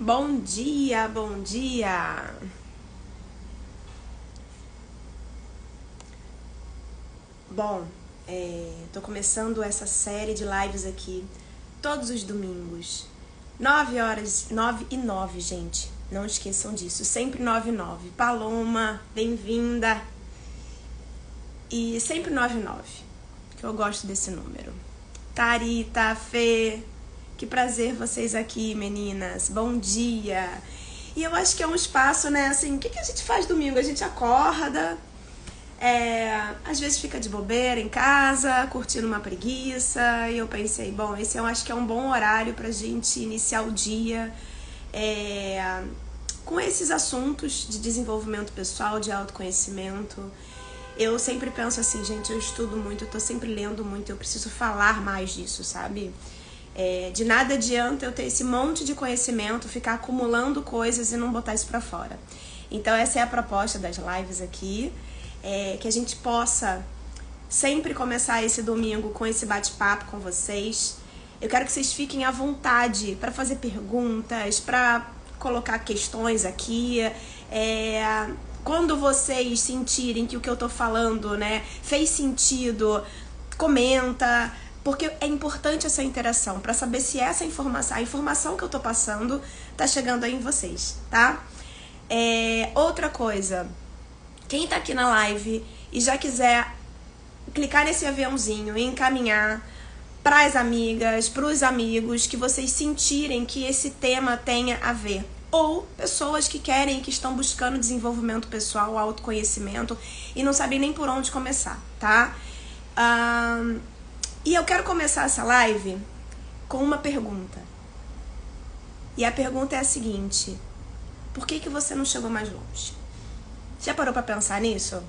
Bom dia, bom dia! Bom, tô começando essa série de lives aqui todos os domingos. 9 horas, 9 e 9, gente. Não esqueçam disso, sempre 9 e 9. Paloma, bem-vinda! E sempre 9 e 9, que eu gosto desse número. Tarita, Fê, que prazer vocês aqui, meninas. Bom dia! E eu acho que é um espaço, né, assim, o que a gente faz domingo? A gente acorda, às vezes fica de bobeira em casa, curtindo uma preguiça, e eu pensei, bom, esse eu acho que é um bom horário pra gente iniciar o dia com esses assuntos de desenvolvimento pessoal, de autoconhecimento. Eu sempre penso assim, gente, eu estudo muito, eu tô sempre lendo muito, eu preciso falar mais disso, sabe? De nada adianta eu ter esse monte de conhecimento, ficar acumulando coisas e não botar isso pra fora. Então essa é a proposta das lives aqui, que a gente possa sempre começar esse domingo com esse bate-papo com vocês. Eu quero que vocês fiquem à vontade para fazer perguntas, para colocar questões aqui. Quando vocês sentirem que o que eu tô falando, né, fez sentido, comenta, porque é importante essa interação para saber se essa informação, a informação que eu tô passando, tá chegando aí em vocês, tá? Outra coisa, quem tá aqui na live e já quiser clicar nesse aviãozinho e encaminhar para as amigas, para os amigos, que vocês sentirem que esse tema tenha a ver. Ou pessoas que querem, que estão buscando desenvolvimento pessoal, autoconhecimento e não sabem nem por onde começar, tá? E eu quero começar essa live com uma pergunta. E a pergunta é a seguinte: por que você não chegou mais longe? Já parou pra pensar nisso?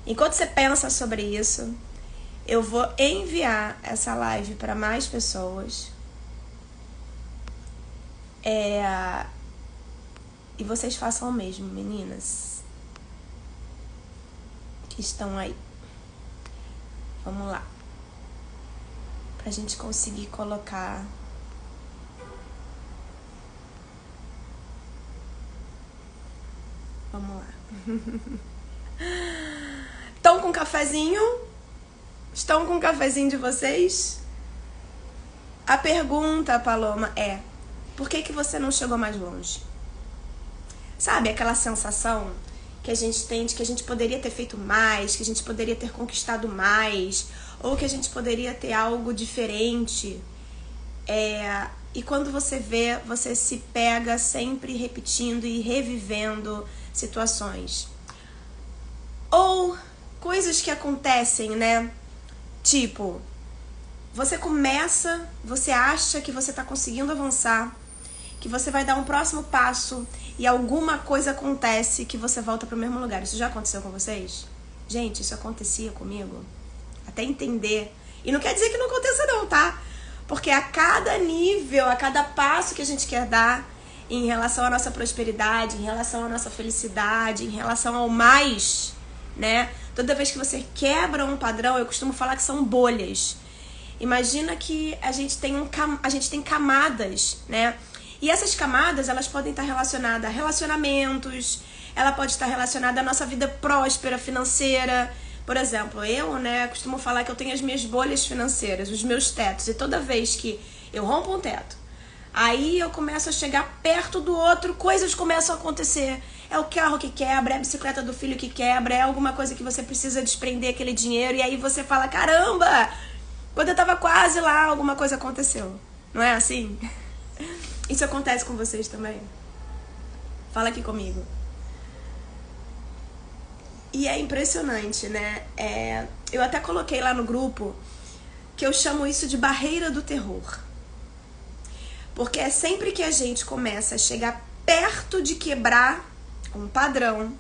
Enquanto você pensa sobre isso, eu vou enviar essa live para mais pessoas. E vocês façam o mesmo, meninas que estão aí. Vamos lá. Pra gente conseguir colocar. Vamos lá. Estão com um cafezinho? Estão com um cafezinho de vocês? A pergunta, Paloma, é: por que você não chegou mais longe? Sabe aquela sensação que a gente tem de que a gente poderia ter feito mais, que a gente poderia ter conquistado mais, ou que a gente poderia ter algo diferente? E quando você vê, você se pega sempre repetindo e revivendo situações. Ou coisas que acontecem, né? Tipo, você começa, você acha que você tá conseguindo avançar, que você vai dar um próximo passo e alguma coisa acontece que você volta pro mesmo lugar. Isso já aconteceu com vocês? Gente, isso acontecia comigo. Até entender. E não quer dizer que não aconteça não, tá? Porque a cada nível, a cada passo que a gente quer dar em relação à nossa prosperidade, em relação à nossa felicidade, em relação ao mais, né? Toda vez que você quebra um padrão, eu costumo falar que são bolhas. Imagina que a gente tem camadas, né? E essas camadas, elas podem estar relacionadas a relacionamentos, ela pode estar relacionada à nossa vida próspera, financeira. Por exemplo, eu, né, costumo falar que eu tenho as minhas bolhas financeiras, os meus tetos. E toda vez que eu rompo um teto, aí eu começo a chegar perto do outro, coisas começam a acontecer. É o carro que quebra, é a bicicleta do filho que quebra, é alguma coisa que você precisa desprender aquele dinheiro. E aí você fala, caramba, quando eu tava quase lá, alguma coisa aconteceu. Não é assim? Isso acontece com vocês também? Fala aqui comigo. E é impressionante, né? Eu até coloquei lá no grupo que eu chamo isso de barreira do terror. Porque é sempre que a gente começa a chegar perto de quebrar um padrão,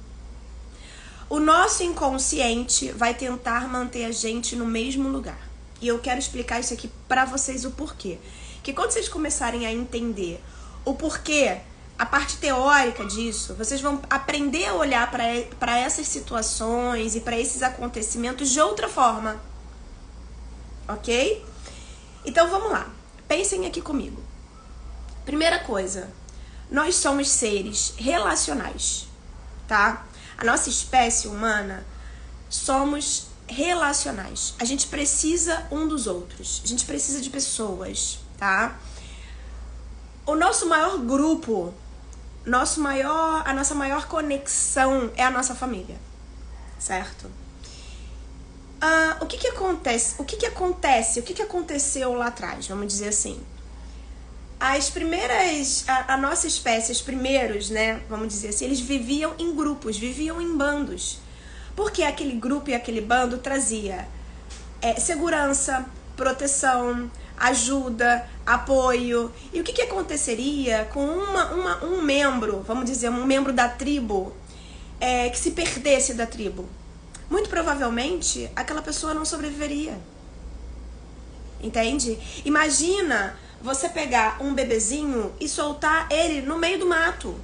o nosso inconsciente vai tentar manter a gente no mesmo lugar. E eu quero explicar isso aqui pra vocês o porquê. Que quando vocês começarem a entender o porquê, a parte teórica disso, vocês vão aprender a olhar para essas situações e para esses acontecimentos de outra forma. Ok? Então vamos lá. Pensem aqui comigo. Primeira coisa, nós somos seres relacionais, tá? A nossa espécie humana somos relacionais. A gente precisa um dos outros. A gente precisa de pessoas, tá? O nosso maior grupo, a nossa maior conexão é a nossa família, certo? O que acontece? O que aconteceu lá atrás, vamos dizer assim? A nossa espécie, os primeiros, né, vamos dizer assim, eles viviam em grupos, viviam em bandos. Porque aquele grupo e aquele bando trazia segurança, proteção, ajuda, apoio. E o que aconteceria com um membro, vamos dizer, um membro da tribo, que se perdesse da tribo? Muito provavelmente, aquela pessoa não sobreviveria. Entende? Imagina você pegar um bebezinho e soltar ele no meio do mato.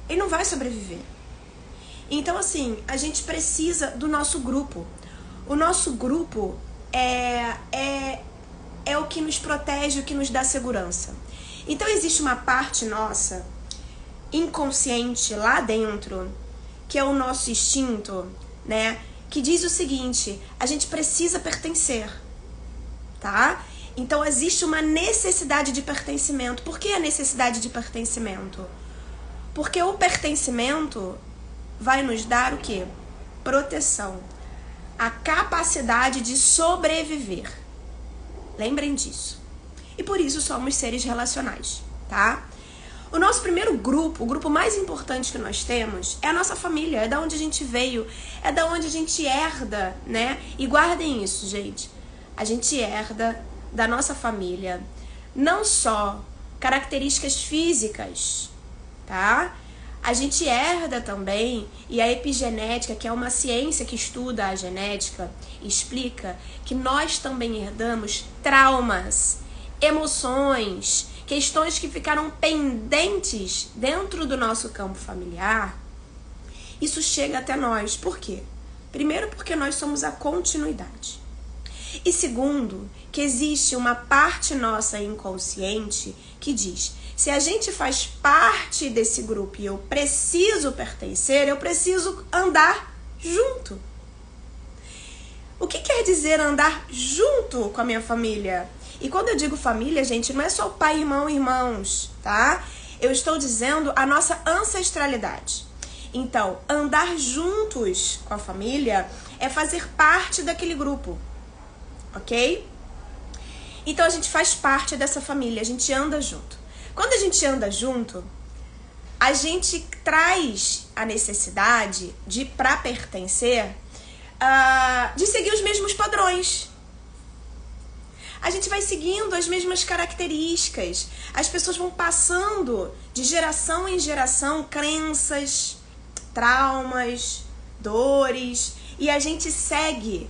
Ele não vai sobreviver. Então, assim, a gente precisa do nosso grupo. O nosso grupo é o que nos protege, o que nos dá segurança. Então, existe uma parte nossa, inconsciente, lá dentro, que é o nosso instinto, né? Que diz o seguinte: a gente precisa pertencer, tá? Então, existe uma necessidade de pertencimento. Por que a necessidade de pertencimento? Porque o pertencimento vai nos dar o quê? Proteção. A capacidade de sobreviver. Lembrem disso. E por isso somos seres relacionais, tá? O nosso primeiro grupo, o grupo mais importante que nós temos, é a nossa família, é da onde a gente veio, é da onde a gente herda, né? E guardem isso, gente. A gente herda da nossa família não só características físicas, tá? A gente herda também, e a epigenética, que é uma ciência que estuda a genética, explica que nós também herdamos traumas, emoções, questões que ficaram pendentes dentro do nosso campo familiar. Isso chega até nós. Por quê? Primeiro, porque nós somos a continuidade. E segundo, que existe uma parte nossa inconsciente que diz: se a gente faz parte desse grupo e eu preciso pertencer, eu preciso andar junto. O que quer dizer andar junto com a minha família? E quando eu digo família, gente, não é só pai, irmão, irmãos, tá? Eu estou dizendo a nossa ancestralidade. Então, andar juntos com a família é fazer parte daquele grupo, ok? Então, a gente faz parte dessa família, a gente anda junto. Quando a gente anda junto, a gente traz a necessidade de, para pertencer, de seguir os mesmos padrões. A gente vai seguindo as mesmas características. As pessoas vão passando de geração em geração crenças, traumas, dores, e a gente segue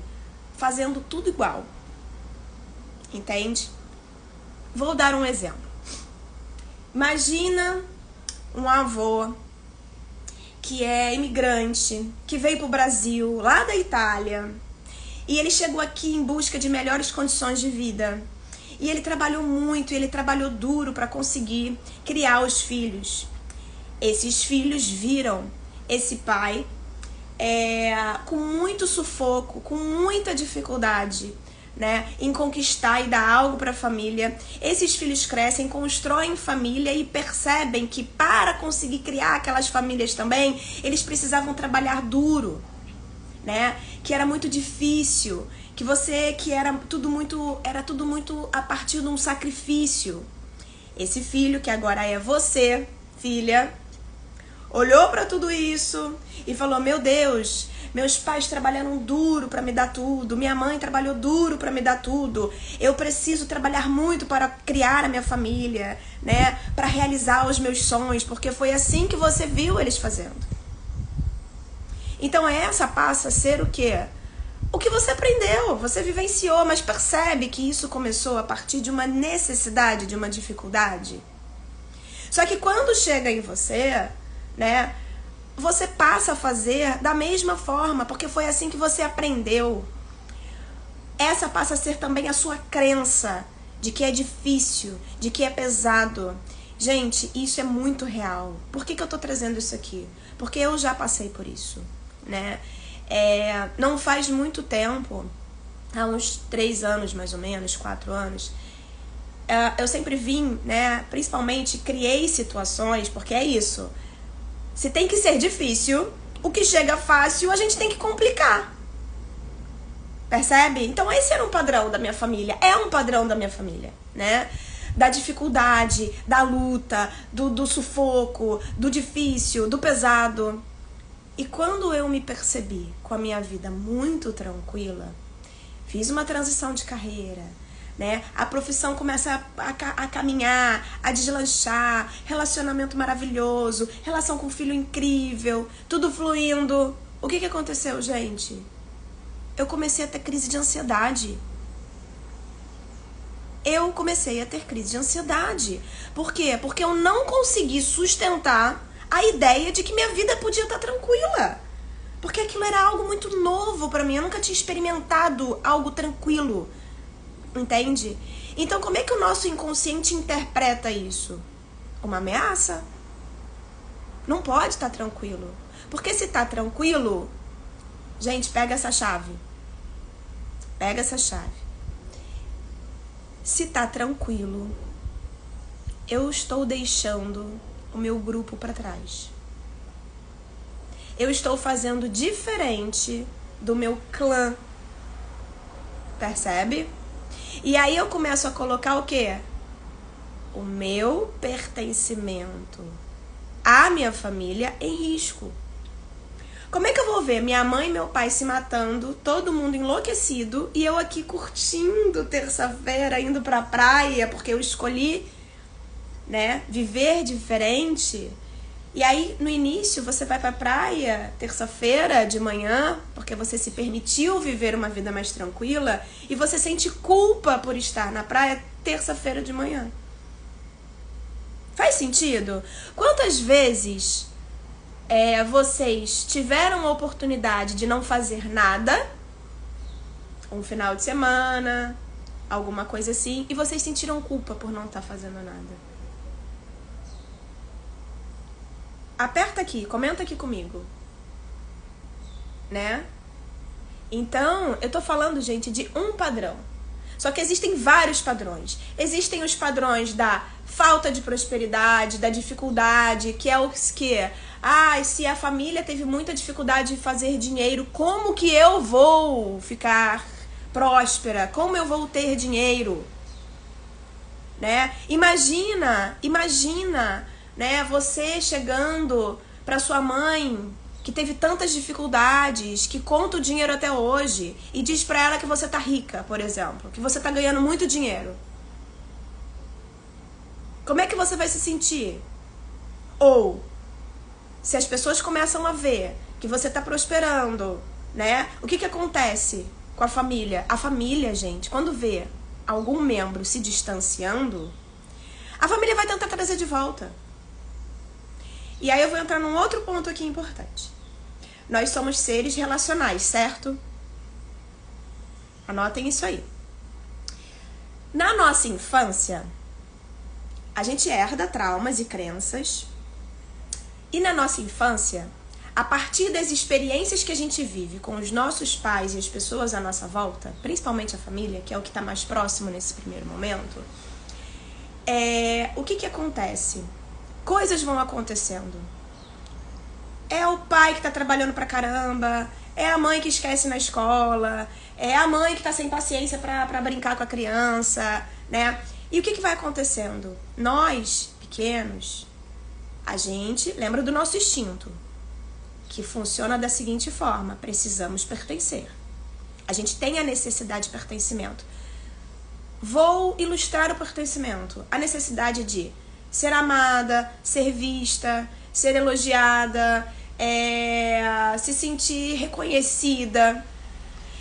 fazendo tudo igual. Entende? Vou dar um exemplo. Imagina um avô que é imigrante, que veio para o Brasil, lá da Itália, e ele chegou aqui em busca de melhores condições de vida. E ele trabalhou muito, ele trabalhou duro para conseguir criar os filhos. Esses filhos viram esse pai com muito sufoco, com muita dificuldade, né, em conquistar e dar algo para a família. Esses filhos crescem, constroem família e percebem que para conseguir criar aquelas famílias também, eles precisavam trabalhar duro, né? Que era muito difícil, que era tudo muito a partir de um sacrifício. Esse filho, que agora é você, filha, olhou para tudo isso e falou: meu Deus, meus pais trabalharam duro para me dar tudo, minha mãe trabalhou duro para me dar tudo, eu preciso trabalhar muito para criar a minha família, né, para realizar os meus sonhos, porque foi assim que você viu eles fazendo. Então essa passa a ser o quê? O que você aprendeu, você vivenciou, mas percebe que isso começou a partir de uma necessidade, de uma dificuldade. Só que quando chega em você, né, você passa a fazer da mesma forma, porque foi assim que você aprendeu. Essa passa a ser também a sua crença de que é difícil, de que é pesado, Gente, isso é muito real. Por que eu tô trazendo isso aqui? Porque eu já passei por isso, né? Não faz muito tempo, há uns 3 anos mais ou menos, 4 anos, eu sempre vim, né? Principalmente criei situações, porque é isso. Se tem que ser difícil, o que chega fácil a gente tem que complicar. Percebe? Então esse era um padrão da minha família, é um padrão da minha família, né? Da dificuldade, da luta, do sufoco, do difícil, do pesado. E quando eu me percebi com a minha vida muito tranquila, fiz uma transição de carreira, né? A profissão começa a caminhar, a deslanchar, relacionamento maravilhoso, relação com o filho incrível, tudo fluindo. O que aconteceu, gente? Eu comecei a ter crise de ansiedade. Por quê? Porque eu não consegui sustentar a ideia de que minha vida podia estar tranquila. Porque aquilo era algo muito novo pra mim. Eu nunca tinha experimentado algo tranquilo. Entende? Então, como é que o nosso inconsciente interpreta isso? Uma ameaça? Não pode estar tranquilo. Porque se tá tranquilo... Gente, pega essa chave. Pega essa chave. Se tá tranquilo, eu estou deixando o meu grupo para trás. Eu estou fazendo diferente do meu clã. Percebe? E aí eu começo a colocar o quê? O meu pertencimento à minha família em risco. Como é que eu vou ver minha mãe e meu pai se matando, todo mundo enlouquecido, e eu aqui curtindo terça-feira, indo pra praia, porque eu escolhi, né, viver diferente? E aí, no início, você vai pra praia, terça-feira de manhã, porque você se permitiu viver uma vida mais tranquila, e você sente culpa por estar na praia terça-feira de manhã. Faz sentido? Quantas vezes... vocês tiveram a oportunidade de não fazer nada, um final de semana, alguma coisa assim, e vocês sentiram culpa por não estar fazendo nada? Aperta aqui, comenta aqui comigo, né? Então, eu tô falando, gente, de um padrão. Só que existem vários padrões. Existem os padrões da falta de prosperidade, da dificuldade, que é o que... se a família teve muita dificuldade de fazer dinheiro, como que eu vou ficar próspera? Como eu vou ter dinheiro? Né? Imagina, né, você chegando para sua mãe, que teve tantas dificuldades, que conta o dinheiro até hoje, e diz pra ela que você tá rica, por exemplo, que você tá ganhando muito dinheiro. Como é que você vai se sentir? Ou, se as pessoas começam a ver que você tá prosperando, né? O que acontece com a família? A família, gente, quando vê algum membro se distanciando, a família vai tentar trazer de volta. E aí eu vou entrar num outro ponto aqui importante. Nós somos seres relacionais, certo? Anotem isso aí. Na nossa infância, a gente herda traumas e crenças. E na nossa infância, a partir das experiências que a gente vive com os nossos pais e as pessoas à nossa volta, principalmente a família, que é o que está mais próximo nesse primeiro momento, o que acontece? Coisas vão acontecendo. É o pai que tá trabalhando pra caramba, é a mãe que esquece na escola, é a mãe que tá sem paciência pra brincar com a criança, né? E o que vai acontecendo? Nós, pequenos, a gente lembra do nosso instinto, que funciona da seguinte forma: precisamos pertencer. A gente tem a necessidade de pertencimento. Vou ilustrar o pertencimento. A necessidade de ser amada, ser vista, ser elogiada, se sentir reconhecida.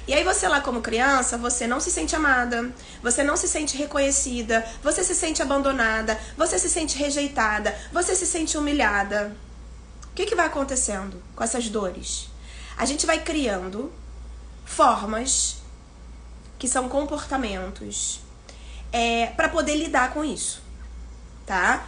E aí você lá como criança, você não se sente amada, você não se sente reconhecida, você se sente abandonada, você se sente rejeitada, você se sente humilhada. O que vai acontecendo com essas dores? A gente vai criando formas, que são comportamentos, para poder lidar com isso. Tá?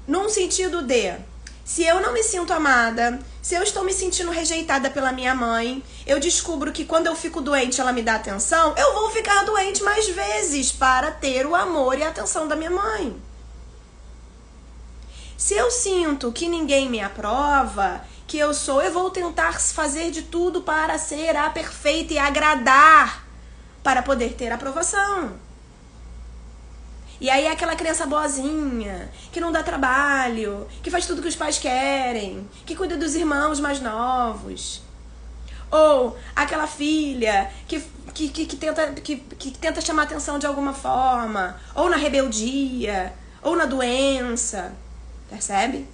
num sentido de, se eu não me sinto amada, se eu estou me sentindo rejeitada pela minha mãe, eu descubro que quando eu fico doente ela me dá atenção, eu vou ficar doente mais vezes para ter o amor e a atenção da minha mãe. Se eu sinto que ninguém me aprova, que eu vou tentar fazer de tudo para ser a perfeita e agradar, para poder ter aprovação. E aí é aquela criança boazinha, que não dá trabalho, que faz tudo que os pais querem, que cuida dos irmãos mais novos. Ou aquela filha que tenta chamar atenção de alguma forma, ou na rebeldia, ou na doença. Percebe?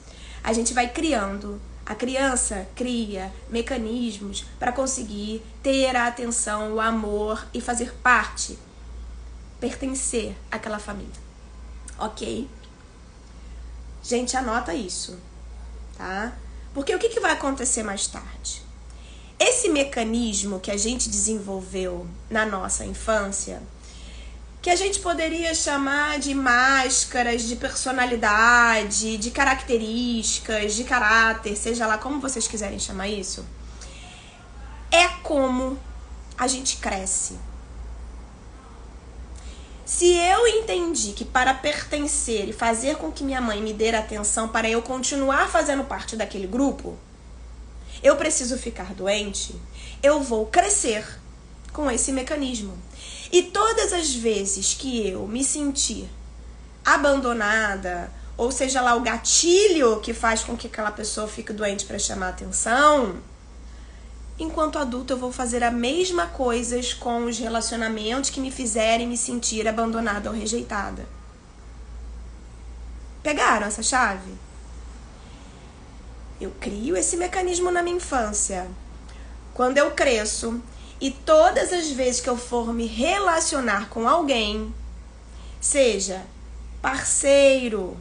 A gente vai criando. A criança cria mecanismos para conseguir ter a atenção, o amor e fazer parte, pertencer àquela família. Ok? Gente, anota isso, tá? Porque o que vai acontecer mais tarde? Esse mecanismo que a gente desenvolveu na nossa infância, que a gente poderia chamar de máscaras de personalidade, de características, de caráter, seja lá como vocês quiserem chamar isso, é como a gente cresce. Se eu entendi que para pertencer e fazer com que minha mãe me dê atenção para eu continuar fazendo parte daquele grupo, eu preciso ficar doente, eu vou crescer com esse mecanismo. E todas as vezes que eu me sentir abandonada, ou seja lá o gatilho que faz com que aquela pessoa fique doente para chamar atenção, enquanto adulta eu vou fazer a mesma coisa com os relacionamentos que me fizerem me sentir abandonada ou rejeitada. Pegaram essa chave? Eu crio esse mecanismo na minha infância. Quando eu cresço e todas as vezes que eu for me relacionar com alguém, seja parceiro,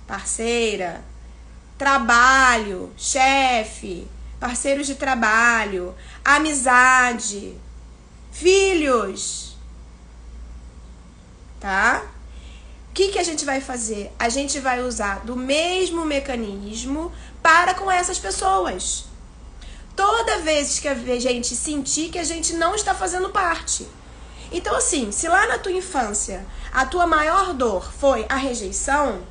parceira, trabalho, chefe, parceiros de trabalho, amizade, filhos, tá? O que a gente vai fazer? A gente vai usar do mesmo mecanismo para com essas pessoas. Toda vez que a gente sentir que a gente não está fazendo parte. Então, assim, se lá na tua infância a tua maior dor foi a rejeição,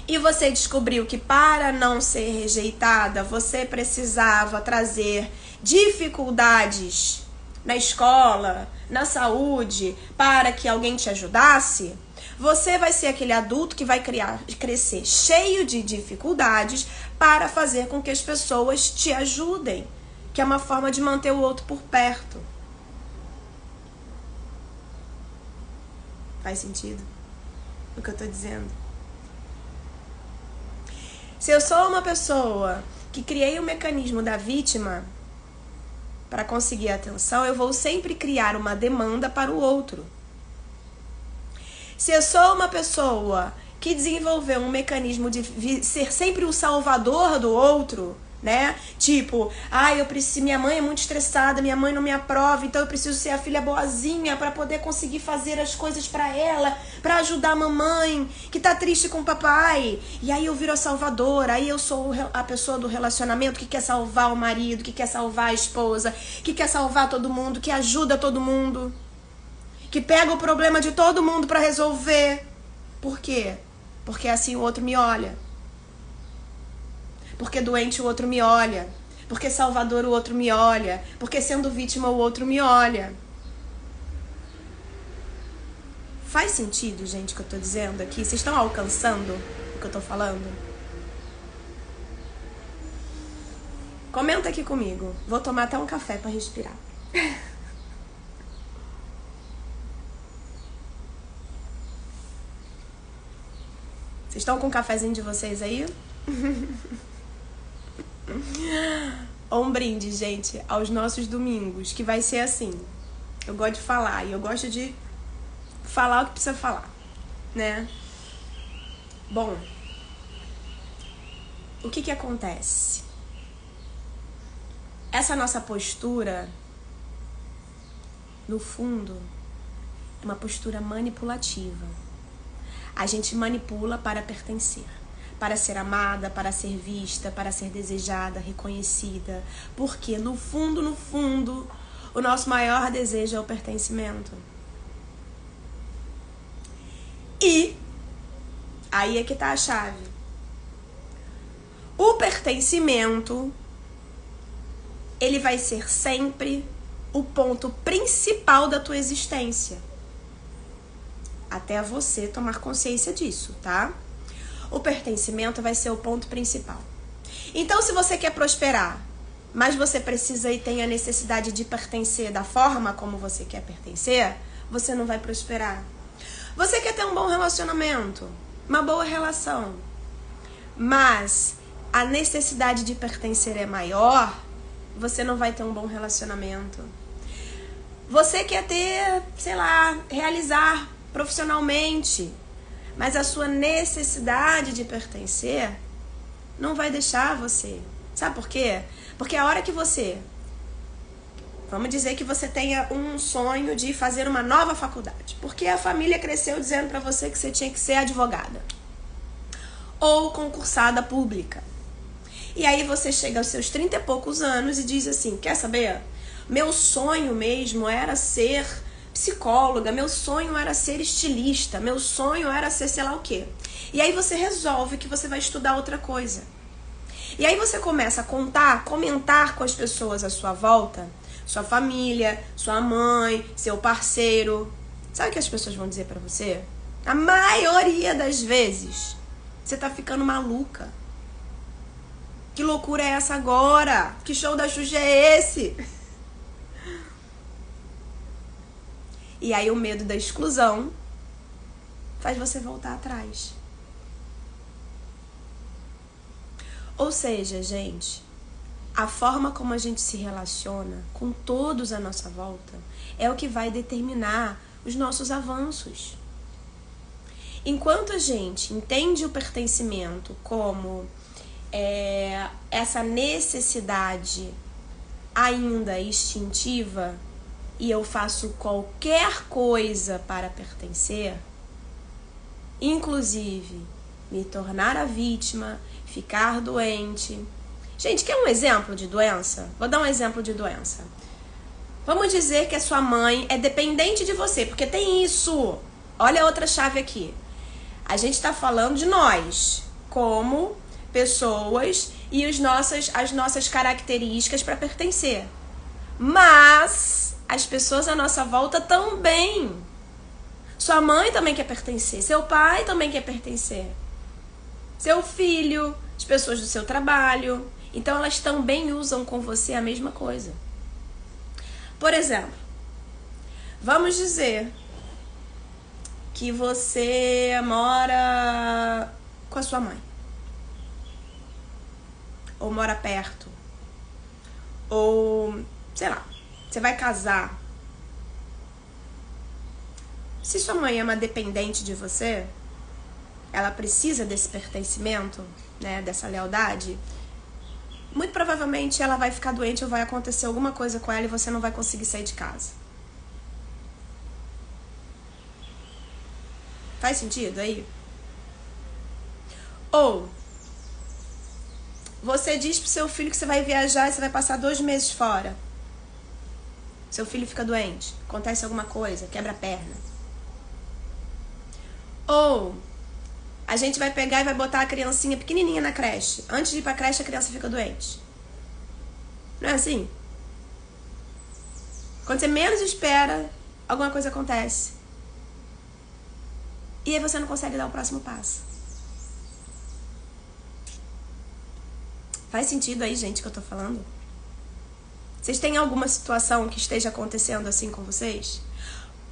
e você descobriu que para não ser rejeitada, você precisava trazer dificuldades na escola, na saúde, para que alguém te ajudasse, você vai ser aquele adulto que vai crescer cheio de dificuldades para fazer com que as pessoas te ajudem, que é uma forma de manter o outro por perto. Faz sentido o que eu tô dizendo? Se eu sou uma pessoa que criei o mecanismo da vítima para conseguir atenção, eu vou sempre criar uma demanda para o outro. Se eu sou uma pessoa que desenvolveu um mecanismo de ser sempre o salvador do outro, né? Tipo, minha mãe é muito estressada, minha mãe não me aprova, então eu preciso ser a filha boazinha para poder conseguir fazer as coisas para ela, para ajudar a mamãe que tá triste com o papai. E aí eu viro a salvadora, aí eu sou a pessoa do relacionamento que quer salvar o marido, que quer salvar a esposa, que quer salvar todo mundo, que ajuda todo mundo, que pega o problema de todo mundo para resolver. Por quê? Porque assim o outro me olha. Porque doente o outro me olha. Porque salvador o outro me olha. Porque sendo vítima o outro me olha. Faz sentido, gente, o que eu tô dizendo aqui? Vocês estão alcançando o que eu tô falando? Comenta aqui comigo. Vou tomar até um café pra respirar. Vocês estão com o cafezinho de vocês aí? Um brinde, gente, aos nossos domingos, que vai ser assim. Eu gosto de falar e eu gosto de falar o que precisa falar, né? Bom, o que acontece? Essa nossa postura, no fundo, é uma postura manipulativa. A gente manipula para pertencer. para ser amada, para ser vista, para ser desejada, reconhecida. Porque no fundo, o nosso maior desejo é o pertencimento. E aí é que tá a chave. O pertencimento, ele vai ser sempre o ponto principal da tua existência. Até você tomar consciência disso, tá? O pertencimento vai ser o ponto principal. Então, se você quer prosperar, mas você precisa e tem a necessidade de pertencer da forma como você quer pertencer, você não vai prosperar. Você quer ter um bom relacionamento, uma boa relação, mas a necessidade de pertencer é maior, você não vai ter um bom relacionamento. Você quer ter, sei lá, realizar profissionalmente, mas a sua necessidade de pertencer não vai deixar você. Sabe por quê? Porque a hora que você, vamos dizer que você tenha um sonho de fazer uma nova faculdade, porque a família cresceu dizendo pra você que você tinha que ser advogada ou concursada pública. E aí você chega aos seus 30 e poucos anos e diz assim, quer saber? Meu sonho mesmo era ser psicóloga, meu sonho era ser estilista, meu sonho era ser sei lá o quê. E aí você resolve que você vai estudar outra coisa. E aí você começa a comentar com as pessoas à sua volta, sua família, sua mãe, seu parceiro. Sabe o que as pessoas vão dizer pra você? A maioria das vezes, você tá ficando maluca. Que loucura é essa agora? Que show da Xuxa é esse? E aí o medo da exclusão faz você voltar atrás. Ou seja, gente, a forma como a gente se relaciona com todos à nossa volta é o que vai determinar os nossos avanços. Enquanto a gente entende o pertencimento como essa necessidade ainda instintiva, e eu faço qualquer coisa para pertencer, inclusive me tornar a vítima, ficar doente. Gente, quer um exemplo de doença? Vou dar um exemplo de doença. Vamos dizer que a sua mãe é dependente de você, porque tem isso. Olha a outra chave aqui. A gente está falando de nós, como pessoas e as nossas características para pertencer. Mas as pessoas à nossa volta também. Sua mãe também quer pertencer, seu pai também quer pertencer, seu filho, as pessoas do seu trabalho. Então elas também usam com você a mesma coisa. Por exemplo, vamos dizer que você mora com a sua mãe, ou mora perto, ou sei lá, você vai casar. Se sua mãe é uma dependente de você, ela precisa desse pertencimento, né, dessa lealdade, muito provavelmente ela vai ficar doente ou vai acontecer alguma coisa com ela e você não vai conseguir sair de casa. Faz sentido aí? Ou você diz pro seu filho que você vai viajar e você vai passar 2 meses fora. Seu filho fica doente, acontece alguma coisa, quebra a perna. Ou a gente vai pegar e vai botar a criancinha pequenininha na creche. Antes de ir pra creche, a criança fica doente. Não é assim? Quando você menos espera, alguma coisa acontece. E aí você não consegue dar o próximo passo. Faz sentido aí, gente, que eu tô falando? Vocês têm alguma situação que esteja acontecendo assim com vocês?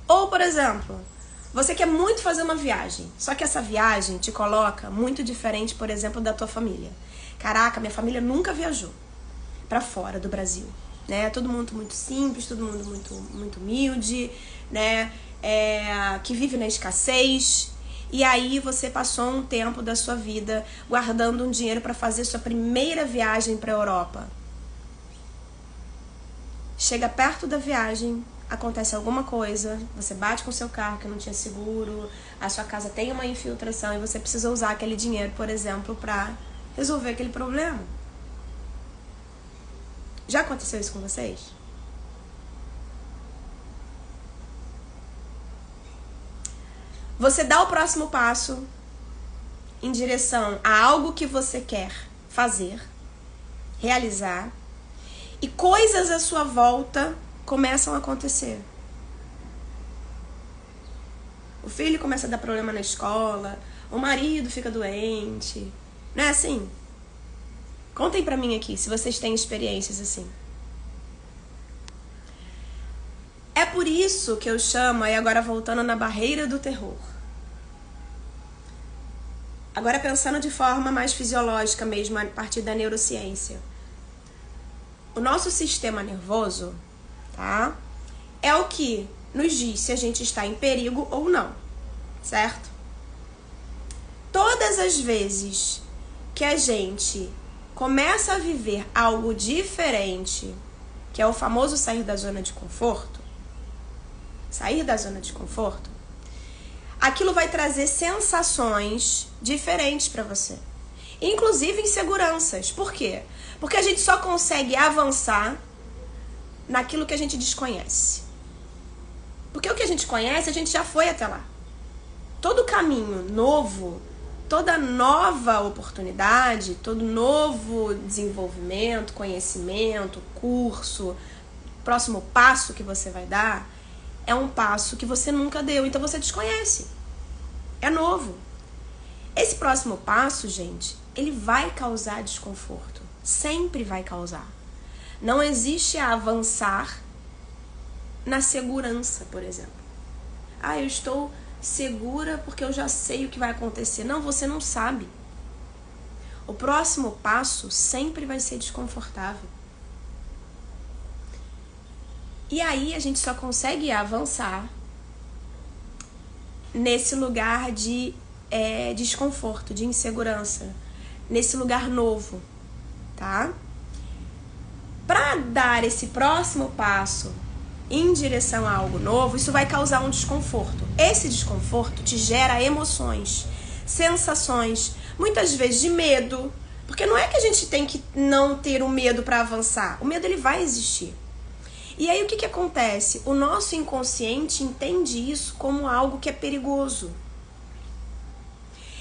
Ou, por exemplo, você quer muito fazer uma viagem, só que essa viagem te coloca muito diferente, por exemplo, da tua família. Caraca, minha família nunca viajou pra fora do Brasil, né? Todo mundo muito simples, todo mundo muito humilde, né? Que vive na escassez. E aí você passou um tempo da sua vida guardando um dinheiro para fazer sua primeira viagem para a Europa. Chega perto da viagem, acontece alguma coisa, você bate com o seu carro que não tinha seguro, a sua casa tem uma infiltração e você precisa usar aquele dinheiro, por exemplo, para resolver aquele problema. Já aconteceu isso com vocês? Você dá o próximo passo em direção a algo que você quer fazer, realizar, e coisas à sua volta começam a acontecer. O filho começa a dar problema na escola, o marido fica doente. Não é assim? Contem pra mim aqui, se vocês têm experiências assim. É por isso que eu chamo, aí agora voltando na barreira do terror. Agora pensando de forma mais fisiológica mesmo, a partir da neurociência. O nosso sistema nervoso, tá? É o que nos diz se a gente está em perigo ou não, certo? Todas as vezes que a gente começa a viver algo diferente, que é o famoso sair da zona de conforto, aquilo vai trazer sensações diferentes para você. Inclusive inseguranças. Por quê? Porque a gente só consegue avançar naquilo que a gente desconhece. Porque o que a gente conhece, a gente já foi até lá. Todo caminho novo, toda nova oportunidade, todo novo desenvolvimento, conhecimento, curso, próximo passo que você vai dar, é um passo que você nunca deu, então você desconhece. É novo. Esse próximo passo, gente, ele vai causar desconforto. Sempre vai causar. Não existe avançar na segurança, por exemplo. Eu estou segura porque eu já sei o que vai acontecer. Não, você não sabe. O próximo passo sempre vai ser desconfortável. E aí a gente só consegue avançar nesse lugar de desconforto, de insegurança, nesse lugar novo, tá? Para dar esse próximo passo em direção a algo novo, isso vai causar um desconforto. Esse desconforto te gera emoções, sensações, muitas vezes de medo, porque não é que a gente tem que não ter o medo para avançar. O medo, ele vai existir. E aí o que acontece? O nosso inconsciente entende isso como algo que é perigoso.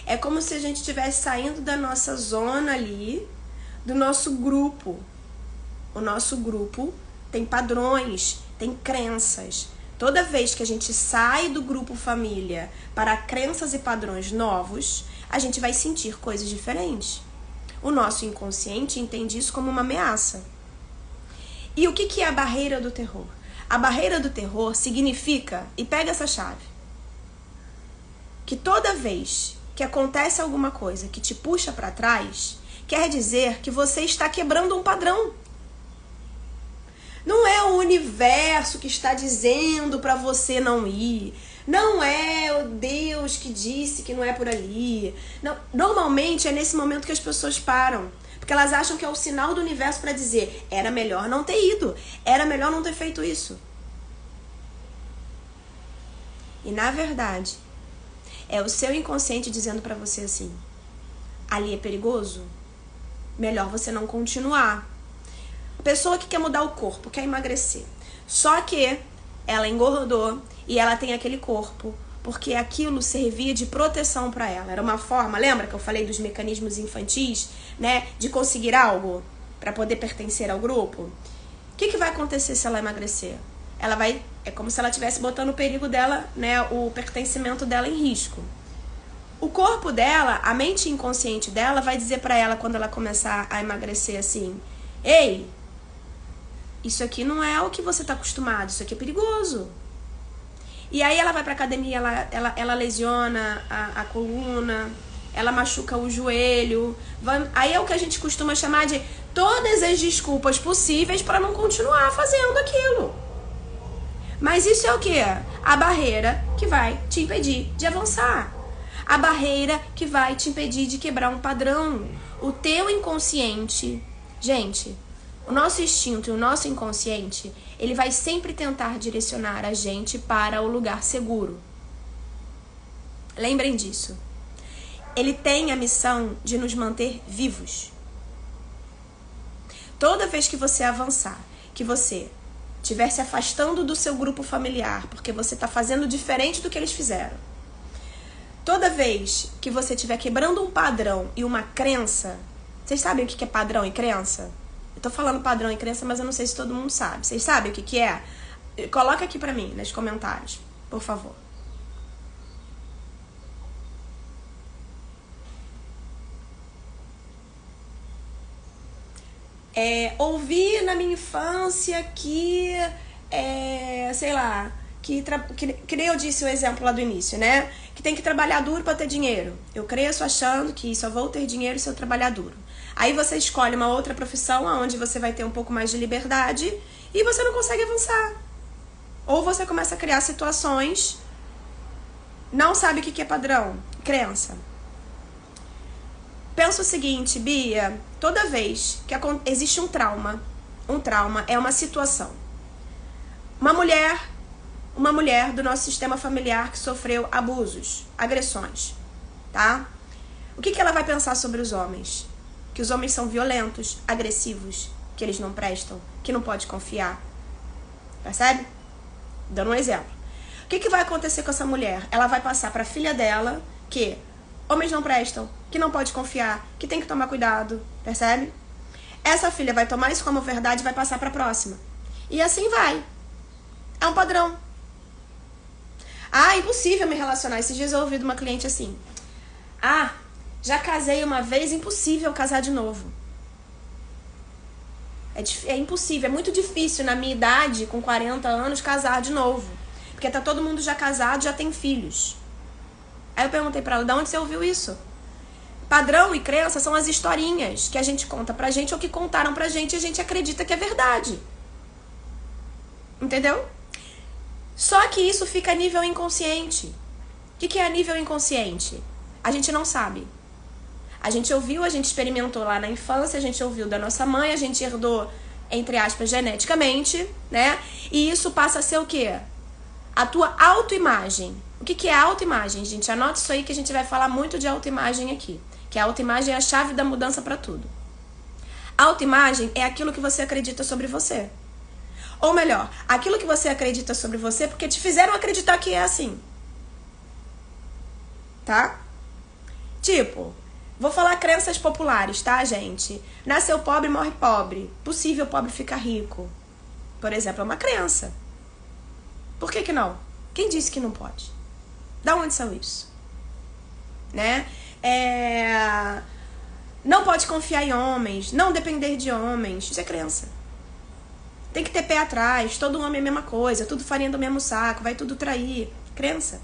É como se a gente estivesse saindo da nossa zona ali, do nosso grupo. O nosso grupo tem padrões, tem crenças. Toda vez que a gente sai do grupo família para crenças e padrões novos, a gente vai sentir coisas diferentes. O nosso inconsciente entende isso como uma ameaça. E o que é a barreira do terror? A barreira do terror significa, e pega essa chave, que toda vez que acontece alguma coisa que te puxa para trás, quer dizer que você está quebrando um padrão. Não é o universo que está dizendo para você não ir. Não é o Deus que disse que não é por ali. Não, normalmente é nesse momento que as pessoas param. Porque elas acham que é o sinal do universo para dizer: era melhor não ter ido, era melhor não ter feito isso. E na verdade, é o seu inconsciente dizendo para você assim: ali é perigoso, melhor você não continuar. A pessoa que quer mudar o corpo, quer emagrecer, só que ela engordou e ela tem aquele corpo porque aquilo servia de proteção para ela. Era uma forma, lembra que eu falei dos mecanismos infantis, né, de conseguir algo para poder pertencer ao grupo? O que vai acontecer se ela emagrecer? Ela vai, é como se ela estivesse botando o perigo dela, né, o pertencimento dela em risco. O corpo dela, a mente inconsciente dela vai dizer para ela quando ela começar a emagrecer assim: ei, isso aqui não é o que você está acostumado, isso aqui é perigoso. E aí ela vai pra academia, ela lesiona a coluna, ela machuca o joelho. Aí é o que a gente costuma chamar de todas as desculpas possíveis para não continuar fazendo aquilo. Mas isso é o quê? A barreira que vai te impedir de avançar. A barreira que vai te impedir de quebrar um padrão. O teu inconsciente, gente, O nosso instinto e o nosso inconsciente, ele vai sempre tentar direcionar a gente para o lugar seguro. Lembrem disso. Ele tem a missão de nos manter vivos. Toda vez que você avançar, que você estiver se afastando do seu grupo familiar, porque você está fazendo diferente do que eles fizeram, toda vez que você estiver quebrando um padrão e uma crença, vocês sabem o que é padrão e crença? Eu tô falando padrão e crença, mas eu não sei se todo mundo sabe. Vocês sabem o que é? Coloca aqui pra mim, nos comentários, por favor. Ouvi na minha infância que, sei lá, que nem eu disse o exemplo lá do início, né? Que tem que trabalhar duro pra ter dinheiro. Eu cresço achando que só vou ter dinheiro se eu trabalhar duro. Aí você escolhe uma outra profissão onde você vai ter um pouco mais de liberdade e você não consegue avançar. Ou você começa a criar situações, não sabe o que é padrão, crença. Pensa o seguinte, Bia, toda vez que existe um trauma é uma situação. Uma mulher do nosso sistema familiar que sofreu abusos, agressões, tá? O que ela vai pensar sobre os homens? Que os homens são violentos, agressivos, que eles não prestam, que não pode confiar. Percebe? Dando um exemplo. O que vai acontecer com essa mulher? Ela vai passar para a filha dela que homens não prestam, que não pode confiar, que tem que tomar cuidado. Percebe? Essa filha vai tomar isso como verdade e vai passar para a próxima. E assim vai. É um padrão. Impossível me relacionar. Esses dias eu ouvi de uma cliente assim. Já casei uma vez, impossível casar de novo. É impossível, é muito difícil na minha idade, com 40 anos, casar de novo. Porque tá todo mundo já casado, já tem filhos. Aí eu perguntei pra ela, de onde você ouviu isso? Padrão e crença são as historinhas que a gente conta pra gente ou que contaram pra gente e a gente acredita que é verdade. Entendeu? Só que isso fica a nível inconsciente. O que é a nível inconsciente? A gente não sabe. A gente ouviu, a gente experimentou lá na infância, a gente ouviu da nossa mãe, a gente herdou, entre aspas, geneticamente, né? E isso passa a ser o quê? A tua autoimagem. O que é autoimagem, gente? Anota isso aí que a gente vai falar muito de autoimagem aqui. Que a autoimagem é a chave da mudança para tudo. Autoimagem é aquilo que você acredita sobre você. Ou melhor, aquilo que você acredita sobre você porque te fizeram acreditar que é assim. Tá? Tipo, vou falar crenças populares, tá, gente? Nasceu pobre, morre pobre. Possível pobre ficar rico. Por exemplo, é uma crença. Por que não? Quem disse que não pode? Da onde saiu isso? Né? Não pode confiar em homens, não depender de homens. Isso é crença. Tem que ter pé atrás, todo homem é a mesma coisa, tudo farinha do mesmo saco, vai tudo trair. Crença.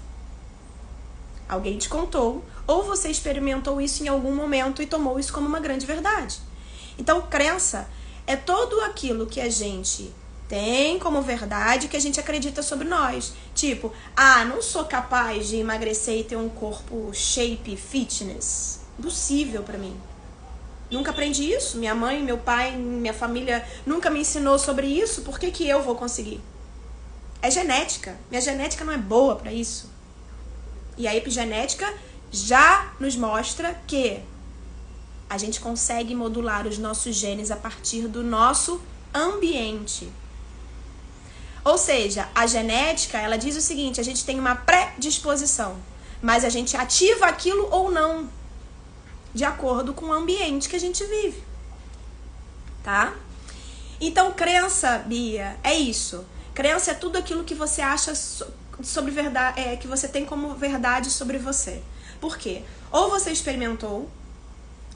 Alguém te contou, ou você experimentou isso em algum momento e tomou isso como uma grande verdade. Então, crença é tudo aquilo que a gente tem como verdade, que a gente acredita sobre nós. Tipo, não sou capaz de emagrecer e ter um corpo shape fitness. Impossível pra mim. Nunca aprendi isso. Minha mãe, meu pai, minha família nunca me ensinou sobre isso. Por que eu vou conseguir? É genética. Minha genética não é boa pra isso. E a epigenética já nos mostra que a gente consegue modular os nossos genes a partir do nosso ambiente. Ou seja, a genética, ela diz o seguinte, a gente tem uma predisposição, mas a gente ativa aquilo ou não, de acordo com o ambiente que a gente vive. Tá? Então, crença, Bia, é isso. Crença é tudo aquilo que você acha sobre verdade, que você tem como verdade sobre você. Por quê? Ou você experimentou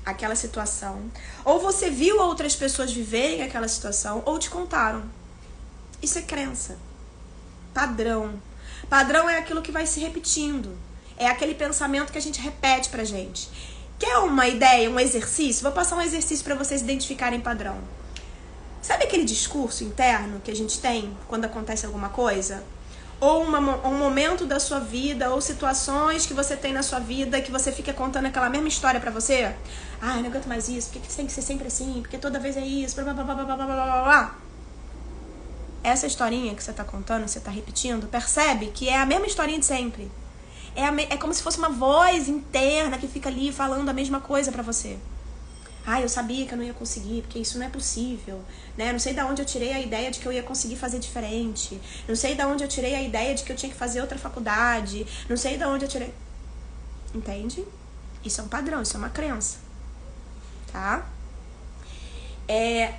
aquela situação, ou você viu outras pessoas viverem aquela situação, ou te contaram. Isso é crença. Padrão. Padrão é aquilo que vai se repetindo. É aquele pensamento que a gente repete pra gente. Quer uma ideia, um exercício? Vou passar um exercício pra vocês identificarem padrão. Sabe aquele discurso interno que a gente tem quando acontece alguma coisa? ou um momento da sua vida, ou situações que você tem na sua vida, que você fica contando aquela mesma história pra você. Ah, eu não aguento mais isso, porque tem que ser sempre assim, porque toda vez é isso, blá, blá, blá, blá, blá, blá, blá, blá. Essa historinha que você tá contando, que você tá repetindo, percebe que é a mesma historinha de sempre. É como se fosse uma voz interna que fica ali falando a mesma coisa pra você. Ah, eu sabia que eu não ia conseguir, porque isso não é possível, né? Não sei de onde eu tirei a ideia de que eu ia conseguir fazer diferente. Não sei de onde eu tirei a ideia de que eu tinha que fazer outra faculdade. Não sei de onde eu tirei... Entende? Isso é um padrão, isso é uma crença. Tá?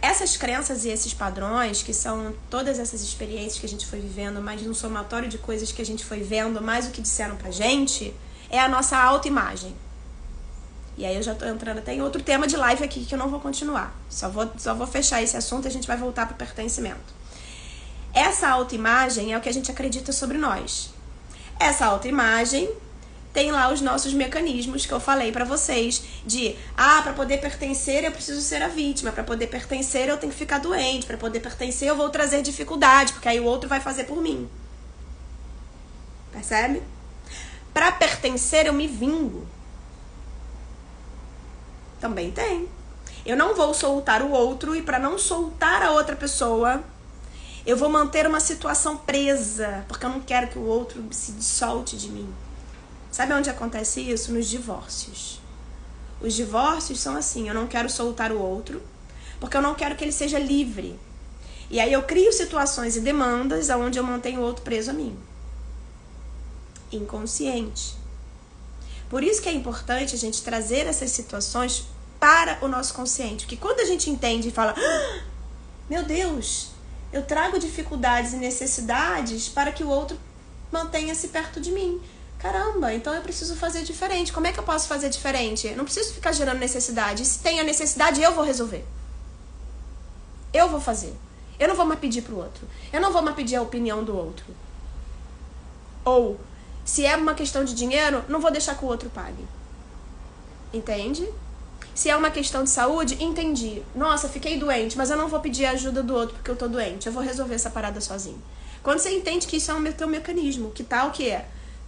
Essas crenças e esses padrões, que são todas essas experiências que a gente foi vivendo, mais um somatório de coisas que a gente foi vendo, mais o que disseram pra gente, é a nossa autoimagem. E aí eu já tô entrando até em outro tema de live aqui que eu não vou continuar. Só vou fechar esse assunto e a gente vai voltar pro pertencimento. Essa autoimagem é o que a gente acredita sobre nós. Essa autoimagem tem lá os nossos mecanismos que eu falei pra vocês de, pra poder pertencer eu preciso ser a vítima, pra poder pertencer eu tenho que ficar doente, pra poder pertencer eu vou trazer dificuldade, porque aí o outro vai fazer por mim. Percebe? Pra pertencer eu me vingo. Também tem. Eu não vou soltar o outro e para não soltar a outra pessoa, eu vou manter uma situação presa, porque eu não quero que o outro se solte de mim. Sabe onde acontece isso? Nos divórcios. Os divórcios são assim, eu não quero soltar o outro, porque eu não quero que ele seja livre. E aí eu crio situações e demandas onde eu mantenho o outro preso a mim. Inconsciente. Por isso que é importante a gente trazer essas situações para o nosso consciente. Porque quando a gente entende e fala, meu Deus, eu trago dificuldades e necessidades para que o outro mantenha-se perto de mim. Caramba, então eu preciso fazer diferente. Como é que eu posso fazer diferente? Eu não preciso ficar gerando necessidade. Se tem a necessidade, eu vou resolver. Eu vou fazer. Eu não vou mais pedir pro outro. Eu não vou mais pedir a opinião do outro. Ou... se é uma questão de dinheiro, não vou deixar que o outro pague. Entende? Se é uma questão de saúde, entendi. Nossa, fiquei doente, mas eu não vou pedir a ajuda do outro porque eu tô doente. Eu vou resolver essa parada sozinho. Quando você entende que isso é o teu mecanismo, que tal que é?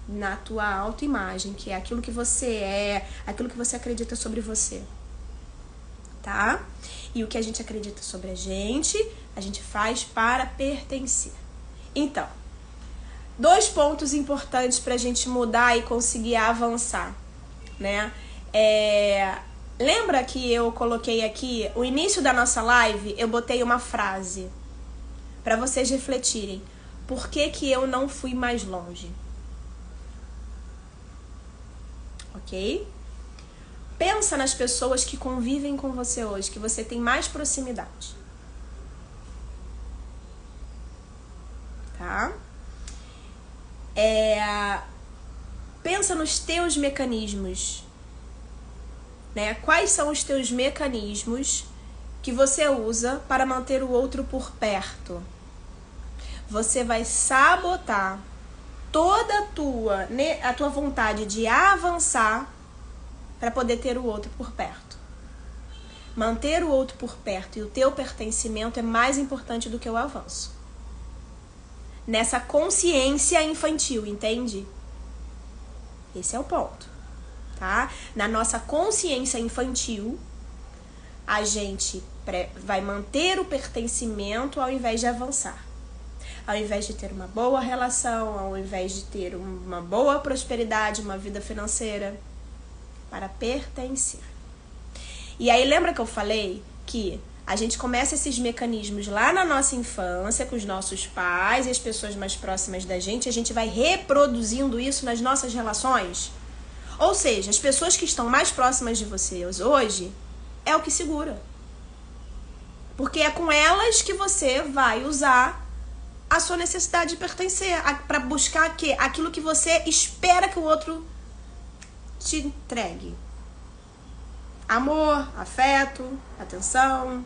Na tua autoimagem, que é aquilo que você é, aquilo que você acredita sobre você. Tá? E o que a gente acredita sobre a gente faz para pertencer. Então, 2 pontos importantes pra gente mudar e conseguir avançar, né? Lembra que eu coloquei aqui, o início da nossa live, eu botei uma frase pra vocês refletirem. Por que que eu não fui mais longe? Ok? Pensa nas pessoas que convivem com você hoje, que você tem mais proximidade. Tá? Pensa nos teus mecanismos, né? Quais são os teus mecanismos que você usa para manter o outro por perto? Você vai sabotar toda a tua vontade de avançar para poder ter o outro por perto. Manter o outro por perto e o teu pertencimento é mais importante do que o avanço. Nessa consciência infantil, entende? Esse é o ponto, tá? Na nossa consciência infantil, a gente vai manter o pertencimento ao invés de avançar. Ao invés de ter uma boa relação, ao invés de ter uma boa prosperidade, uma vida financeira, para pertencer. E aí lembra que eu falei que a gente começa esses mecanismos lá na nossa infância, com os nossos pais e as pessoas mais próximas da gente, a gente vai reproduzindo isso nas nossas relações? Ou seja, as pessoas que estão mais próximas de vocês hoje é o que segura. Porque é com elas que você vai usar a sua necessidade de pertencer, para buscar aquilo que você espera que o outro te entregue. Amor, afeto, atenção,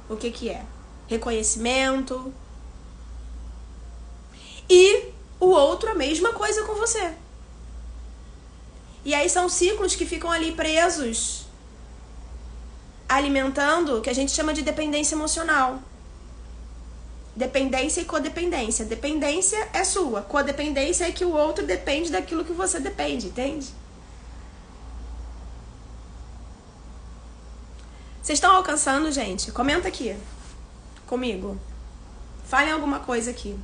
o que é? Reconhecimento. E o outro a mesma coisa com você. E aí são ciclos que ficam ali presos, alimentando o que a gente chama de dependência emocional. Dependência e codependência. Dependência é sua. Codependência é que o outro depende daquilo que você depende, entende? Vocês estão alcançando, gente? Comenta aqui comigo. Falem alguma coisa aqui.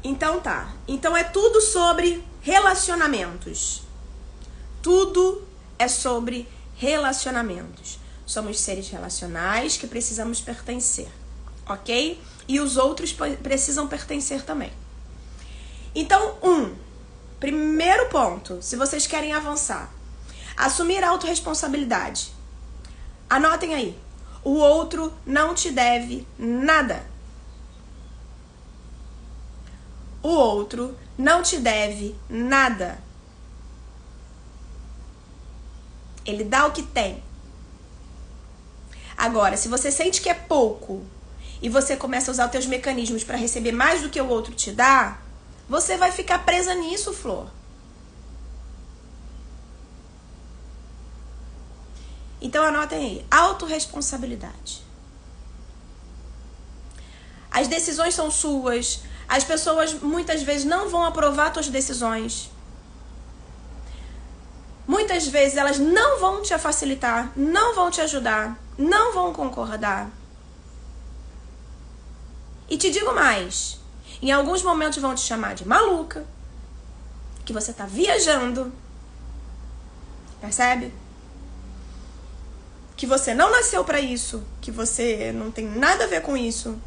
Então tá. Então é tudo sobre relacionamentos. Tudo é sobre relacionamentos. Somos seres relacionais que precisamos pertencer, ok? E os outros precisam pertencer também. Então, primeiro ponto, se vocês querem avançar, assumir autorresponsabilidade. Anotem aí. O outro não te deve nada. O outro não te deve nada. Ele dá o que tem. Agora, se você sente que é pouco e você começa a usar os teus mecanismos para receber mais do que o outro te dá, você vai ficar presa nisso, Flor. Então anotem aí, autorresponsabilidade. As decisões são suas, as pessoas muitas vezes não vão aprovar suas decisões. Muitas vezes elas não vão te facilitar, não vão te ajudar, não vão concordar. E te digo mais, em alguns momentos vão te chamar de maluca, que você tá viajando, percebe? Que você não nasceu pra isso, que você não tem nada a ver com isso.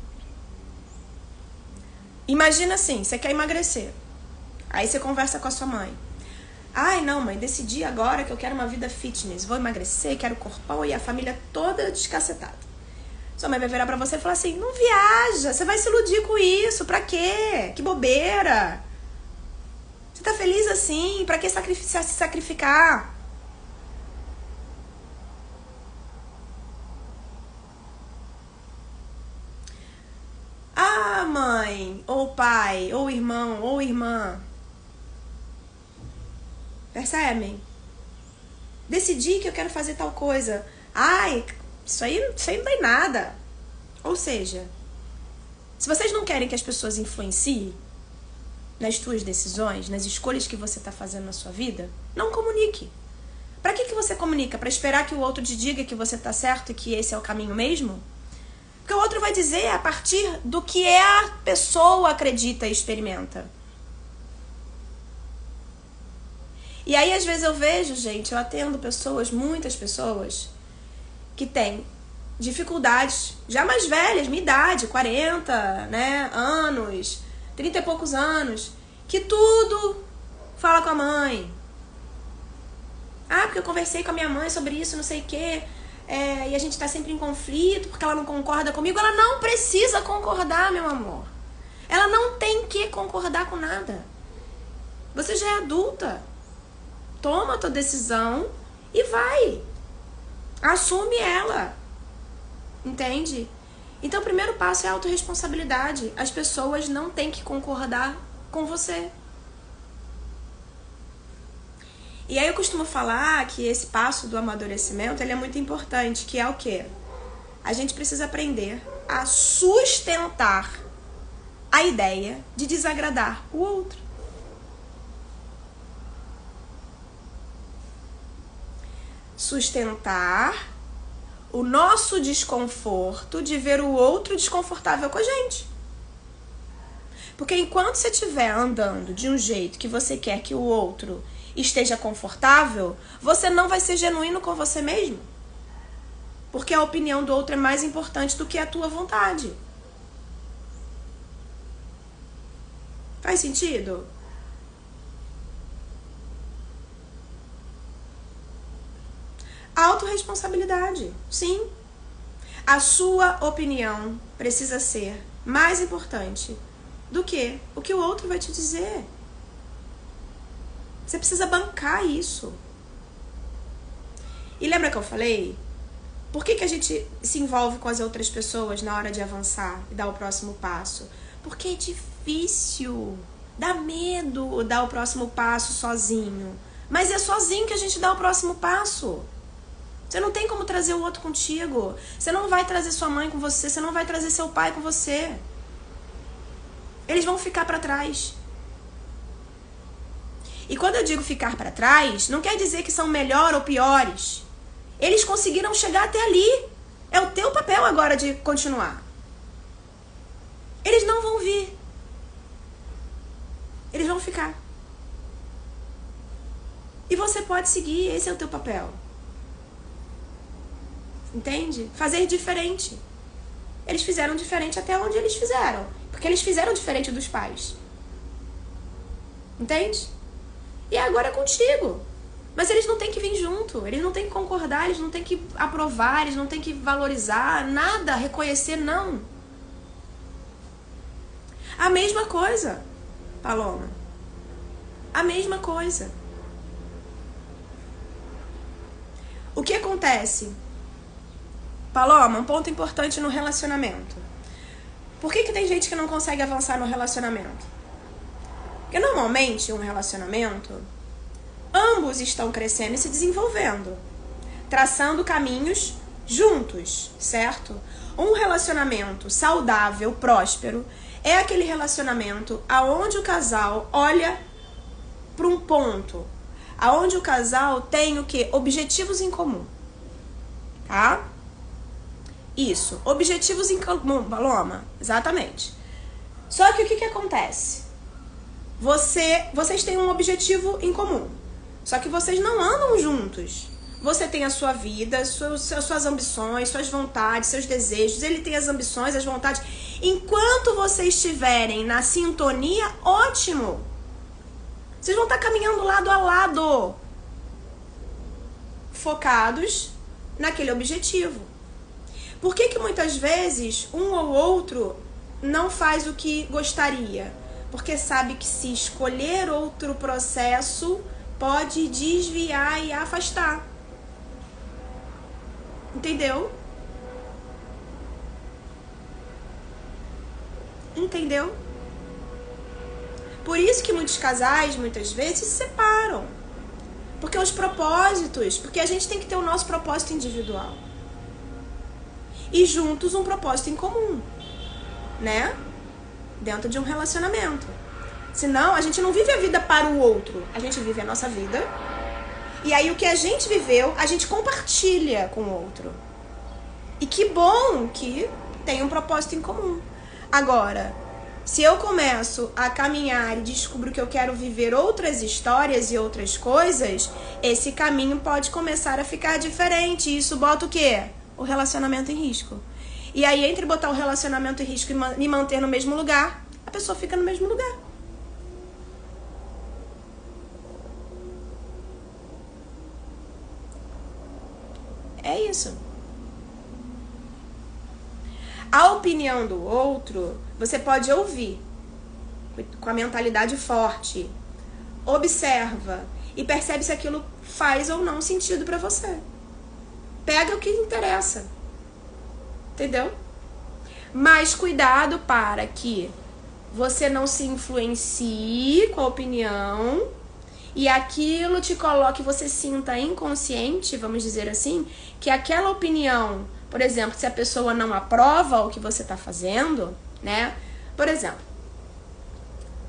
Imagina assim, você quer emagrecer, aí você conversa com a sua mãe. Ai, não, mãe, decidi agora que eu quero uma vida fitness. Vou emagrecer, quero corpão e a família toda descacetada. Sua mãe vai virar pra você e falar assim, não viaja, você vai se iludir com isso, pra quê? Que bobeira. Você tá feliz assim, pra que se sacrificar? Ah, mãe, ou pai, ou irmão, ou irmã. Percebem? Decidi que eu quero fazer tal coisa. Ai, isso aí não tem nada. Ou seja, se vocês não querem que as pessoas influenciem nas suas decisões, nas escolhas que você está fazendo na sua vida, não comunique. Para que você comunica? Para esperar que o outro te diga que você está certo e que esse é o caminho mesmo? Porque o outro vai dizer a partir do que a pessoa acredita e experimenta. E aí, às vezes eu vejo, gente, eu atendo pessoas, muitas pessoas, que têm dificuldades, já mais velhas, minha idade, 40, né, anos, 30 e poucos anos, que tudo fala com a mãe. Ah, porque eu conversei com a minha mãe sobre isso, não sei o quê, e a gente tá sempre em conflito, porque ela não concorda comigo. Ela não precisa concordar, meu amor. Ela não tem que concordar com nada. Você já é adulta. Toma a tua decisão e vai. Assume ela. Entende? Então o primeiro passo é a autorresponsabilidade. As pessoas não têm que concordar com você. E aí eu costumo falar que esse passo do amadurecimento, ele é muito importante, que é o quê? A gente precisa aprender a sustentar a ideia de desagradar o outro. Sustentar o nosso desconforto de ver o outro desconfortável com a gente. Porque enquanto você estiver andando de um jeito que você quer que o outro esteja confortável, você não vai ser genuíno com você mesmo. Porque a opinião do outro é mais importante do que a tua vontade. Faz sentido? Autorresponsabilidade, sim. A sua opinião precisa ser mais importante do que o que o outro vai te dizer. Você precisa bancar isso. E lembra que eu falei? Por que a gente se envolve com as outras pessoas na hora de avançar e dar o próximo passo? Porque é difícil. Dá medo dar o próximo passo sozinho. Mas é sozinho que a gente dá o próximo passo. Você não tem como trazer o outro contigo. Você não vai trazer sua mãe com você, você não vai trazer seu pai com você. Eles vão ficar para trás. E quando eu digo ficar para trás, não quer dizer que são melhor ou piores. Eles conseguiram chegar até ali. É o teu papel agora de continuar. Eles não vão vir. Eles vão ficar. E você pode seguir, esse é o teu papel. Entende? Fazer diferente. Eles fizeram diferente até onde eles fizeram. Porque eles fizeram diferente dos pais. Entende? E agora é contigo. Mas eles não têm que vir junto. Eles não têm que concordar, eles não têm que aprovar, eles não têm que valorizar, nada, reconhecer, não. A mesma coisa, Paloma. A mesma coisa. O que acontece? Paloma, um ponto importante no relacionamento. Por que tem gente que não consegue avançar no relacionamento? Porque normalmente um relacionamento, ambos estão crescendo e se desenvolvendo, traçando caminhos juntos, certo? Um relacionamento saudável, próspero, é aquele relacionamento aonde o casal olha para um ponto, aonde o casal tem o quê? Objetivos em comum, tá? Isso, objetivos em comum, Paloma, exatamente. Só que o que acontece? Vocês têm um objetivo em comum, só que vocês não andam juntos. Você tem a sua vida, suas ambições, suas vontades, seus desejos. Ele tem as ambições, as vontades. Enquanto vocês estiverem na sintonia, ótimo. Vocês vão estar caminhando lado a lado, focados naquele objetivo. Por que muitas vezes um ou outro não faz o que gostaria? Porque sabe que se escolher outro processo pode desviar e afastar. Entendeu? Entendeu? Por isso que muitos casais, muitas vezes, se separam. Porque os propósitos, porque a gente tem que ter o nosso propósito individual. E juntos um propósito em comum, né? Dentro de um relacionamento. Senão, a gente não vive a vida para o outro. A gente vive a nossa vida. E aí, o que a gente viveu, a gente compartilha com o outro. E que bom que tem um propósito em comum. Agora, se eu começo a caminhar e descubro que eu quero viver outras histórias e outras coisas, esse caminho pode começar a ficar diferente. E isso bota o quê? O relacionamento em risco. E aí, entre botar o relacionamento em risco e me manter no mesmo lugar, a pessoa fica no mesmo lugar. É isso. A opinião do outro, você pode ouvir com a mentalidade forte. Observa e percebe se aquilo faz ou não sentido pra você. Pega o que interessa. Entendeu? Mas cuidado para que você não se influencie com a opinião e aquilo te coloque, você sinta inconsciente, vamos dizer assim, que aquela opinião, por exemplo, se a pessoa não aprova o que você está fazendo, né? Por exemplo,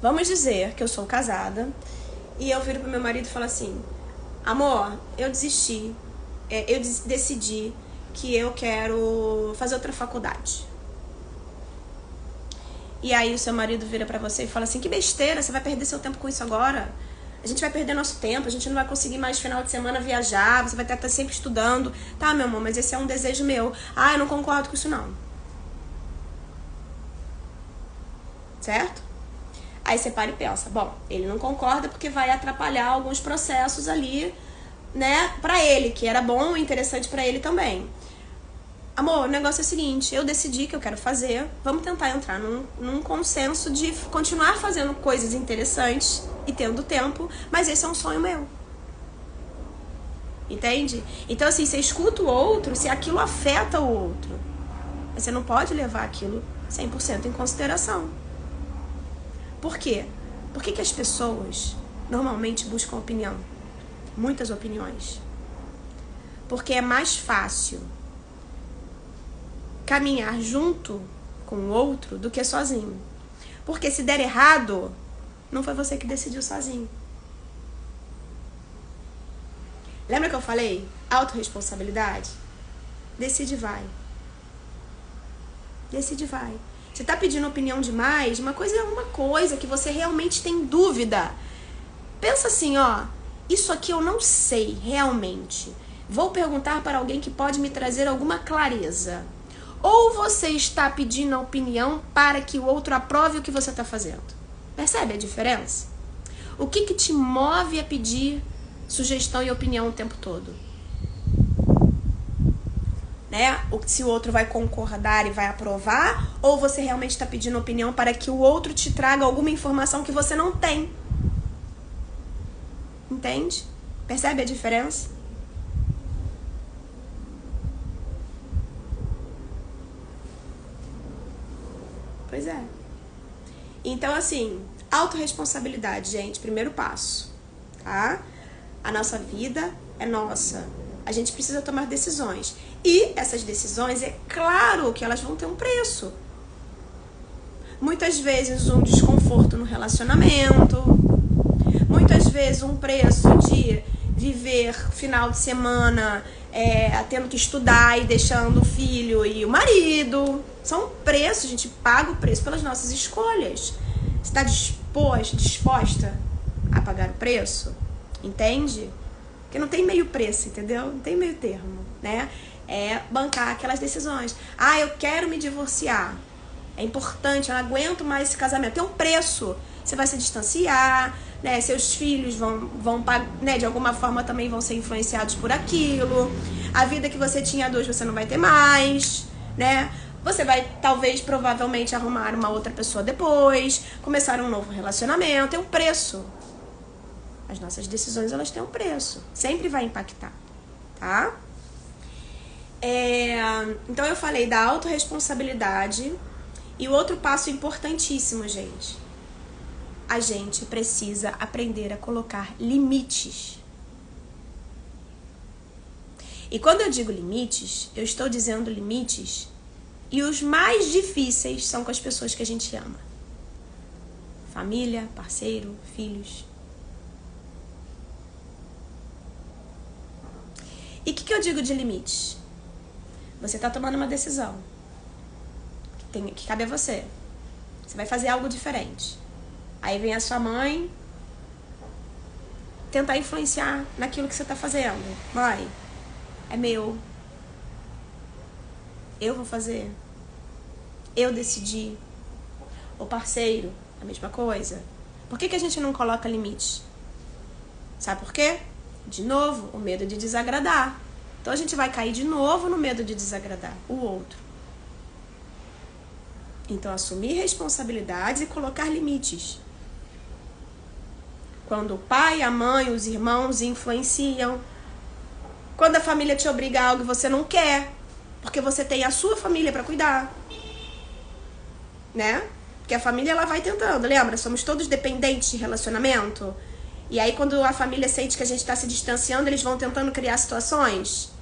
vamos dizer que eu sou casada e eu viro pro meu marido e falo assim: amor, eu desisti, eu decidi que eu quero fazer outra faculdade. E aí o seu marido vira pra você e fala assim: que besteira, você vai perder seu tempo com isso agora. A gente vai perder nosso tempo, a gente não vai conseguir mais final de semana viajar, você vai estar sempre estudando. Tá, meu amor, mas esse é um desejo meu. Ah, eu não concordo com isso não. Certo? Aí você para e pensa: bom, ele não concorda porque vai atrapalhar alguns processos ali, né, pra ele, que era bom e interessante pra ele também. Amor, o negócio é o seguinte, eu decidi que eu quero fazer, vamos tentar entrar num consenso de continuar fazendo coisas interessantes e tendo tempo, mas esse é um sonho meu. Entende? Então, assim, você escuta o outro se aquilo afeta o outro. Mas você não pode levar aquilo 100% em consideração. Por quê? Por que as pessoas normalmente buscam opinião? Muitas opiniões. Porque é mais fácil caminhar junto com o outro do que sozinho. Porque se der errado, não foi você que decidiu sozinho. Lembra que eu falei? Autorresponsabilidade? Decide e vai. Decide e vai. Você tá pedindo opinião demais, uma coisa que você realmente tem dúvida. Pensa assim, ó, isso aqui eu não sei realmente. Vou perguntar para alguém que pode me trazer alguma clareza. Ou você está pedindo a opinião para que o outro aprove o que você está fazendo. Percebe a diferença? O que te move a pedir sugestão e opinião o tempo todo? Né? Se o outro vai concordar e vai aprovar, ou você realmente está pedindo opinião para que o outro te traga alguma informação que você não tem. Entende? Percebe a diferença? Pois é. Então, assim, autorresponsabilidade, gente, primeiro passo, tá? A nossa vida é nossa. A gente precisa tomar decisões. E essas decisões, é claro que elas vão ter um preço. Muitas vezes um desconforto no relacionamento. Muitas vezes um preço de viver final de semana tendo que estudar e deixando o filho e o marido. São preços, a gente paga o preço pelas nossas escolhas. Você está disposta a pagar o preço? Entende? Porque não tem meio preço, entendeu? Não tem meio termo, né? É bancar aquelas decisões. Ah, eu quero me divorciar. É importante, eu não aguento mais esse casamento. Tem um preço. Você vai se distanciar, né? Seus filhos vão né? De alguma forma também vão ser influenciados por aquilo. A vida que você tinha hoje você não vai ter mais, né? Você vai, talvez, provavelmente, arrumar uma outra pessoa depois, começar um novo relacionamento. Tem um preço. As nossas decisões, elas têm um preço. Sempre vai impactar, tá? Então, eu falei da autorresponsabilidade. E o outro passo importantíssimo, gente. A gente precisa aprender a colocar limites. E quando eu digo limites, eu estou dizendo limites. E os mais difíceis são com as pessoas que a gente ama. Família, parceiro, filhos. E o que eu digo de limites? Você está tomando uma decisão que cabe a você. Você vai fazer algo diferente. Aí vem a sua mãe tentar influenciar naquilo que você está fazendo. Mãe, é meu. Eu vou fazer. Eu decidi. O parceiro, a mesma coisa. Por que a gente não coloca limites? Sabe por quê? De novo, o medo de desagradar. Então a gente vai cair de novo no medo de desagradar o outro. Então, assumir responsabilidades e colocar limites. Quando o pai, a mãe, os irmãos influenciam. Quando a família te obriga a algo que você não quer. Porque você tem a sua família para cuidar. Né? Porque a família, ela vai tentando. Lembra? Somos todos dependentes de relacionamento. E aí, quando a família sente que a gente está se distanciando, eles vão tentando criar situações.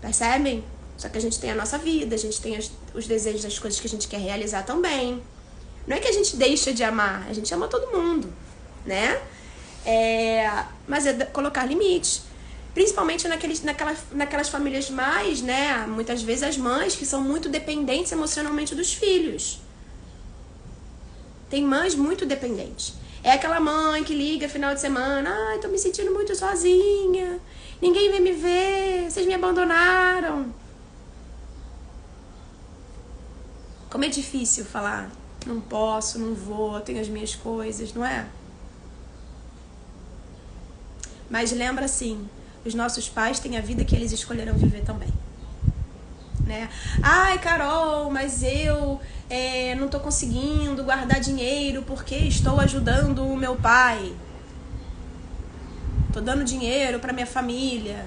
Percebem? Só que a gente tem a nossa vida, a gente tem os desejos das coisas que a gente quer realizar também. Não é que a gente deixa de amar, a gente ama todo mundo, né? Mas é colocar limites. Principalmente naquelas famílias mais, né? Muitas vezes as mães que são muito dependentes emocionalmente dos filhos. Tem mães muito dependentes. É aquela mãe que liga final de semana. Ai, tô me sentindo muito sozinha. Ninguém vem me ver. Vocês me abandonaram. Como é difícil falar, não posso, não vou, tenho as minhas coisas, não é? Mas lembra assim, os nossos pais têm a vida que eles escolheram viver também. Né? Ai, Carol, mas eu não tô conseguindo guardar dinheiro porque estou ajudando o meu pai. Tô dando dinheiro pra minha família.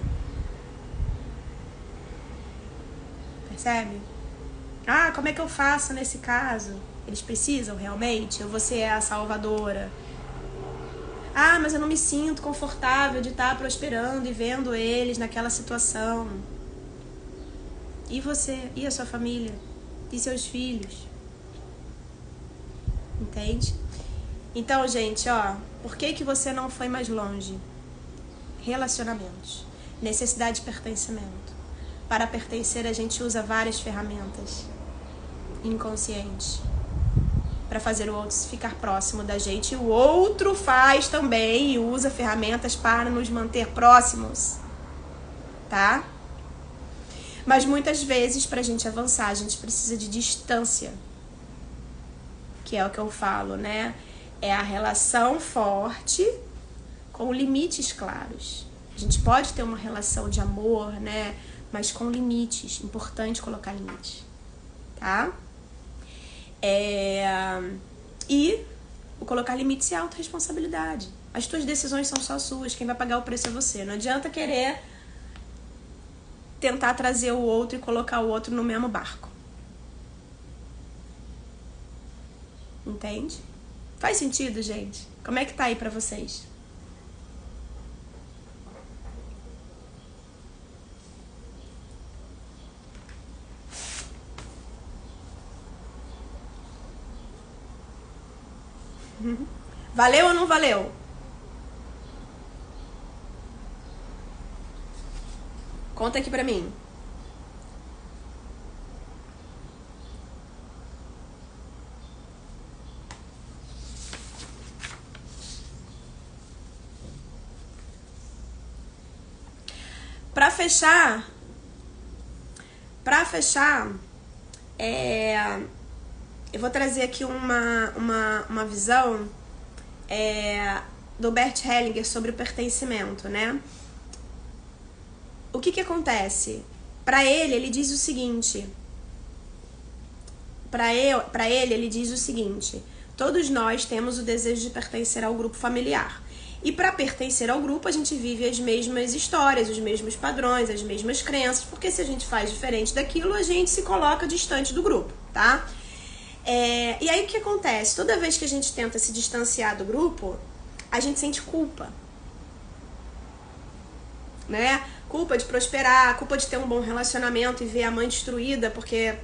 Percebe? Ah, como é que eu faço nesse caso? Eles precisam realmente? Ou você é a salvadora? Ah, mas eu não me sinto confortável de estar prosperando e vendo eles naquela situação. E você? E a sua família? E seus filhos? Entende? Então, gente, ó, por que você não foi mais longe? Relacionamentos. Necessidade de pertencimento. Para pertencer, a gente usa várias ferramentas inconscientes para fazer o outro ficar próximo da gente. E o outro faz também e usa ferramentas para nos manter próximos, tá? Mas muitas vezes, pra gente avançar, a gente precisa de distância, que é o que eu falo, né? É a relação forte com limites claros. A gente pode ter uma relação de amor, né? Mas com limites. Importante colocar limites, tá? E o colocar limites é autorresponsabilidade. As tuas decisões são só suas. Quem vai pagar o preço é você. Não adianta querer tentar trazer o outro e colocar o outro no mesmo barco. Entende? Faz sentido, gente? Como é que tá aí pra vocês? Valeu ou não valeu? Conta aqui pra mim. Pra fechar, eu vou trazer aqui uma visão do Bert Hellinger sobre o pertencimento, né? O que acontece? Pra ele diz o seguinte. Pra ele, ele diz o seguinte: todos nós temos o desejo de pertencer ao grupo familiar. E para pertencer ao grupo, a gente vive as mesmas histórias, os mesmos padrões, as mesmas crenças, porque se a gente faz diferente daquilo, a gente se coloca distante do grupo, tá? E aí o que acontece? Toda vez que a gente tenta se distanciar do grupo, a gente sente culpa, né? Culpa de prosperar, culpa de ter um bom relacionamento e ver a mãe destruída porque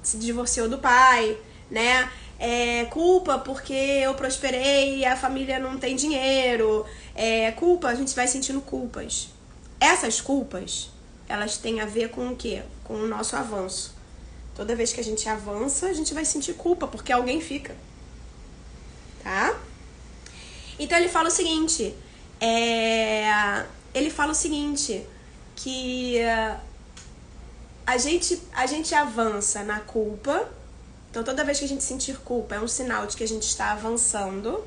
se divorciou do pai, né? Culpa porque eu prosperei e a família não tem dinheiro. Culpa, a gente vai sentindo culpas. Essas culpas, elas têm a ver com o quê? Com o nosso avanço. Toda vez que a gente avança, a gente vai sentir culpa porque alguém fica. Tá? Então ele fala o seguinte, que a gente avança na culpa. Então toda vez que a gente sentir culpa é um sinal de que a gente está avançando.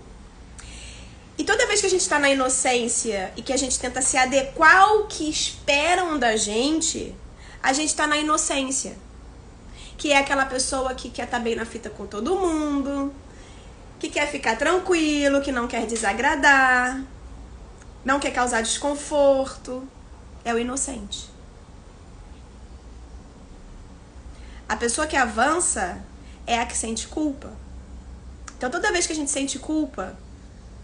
E toda vez que a gente está na inocência e que a gente tenta se adequar ao que esperam da gente, a gente está na inocência. Que é aquela pessoa que quer estar bem na fita com todo mundo, que quer ficar tranquilo, que não quer desagradar, não quer causar desconforto. É o inocente. A pessoa que avança é a que sente culpa. Então toda vez que a gente sente culpa,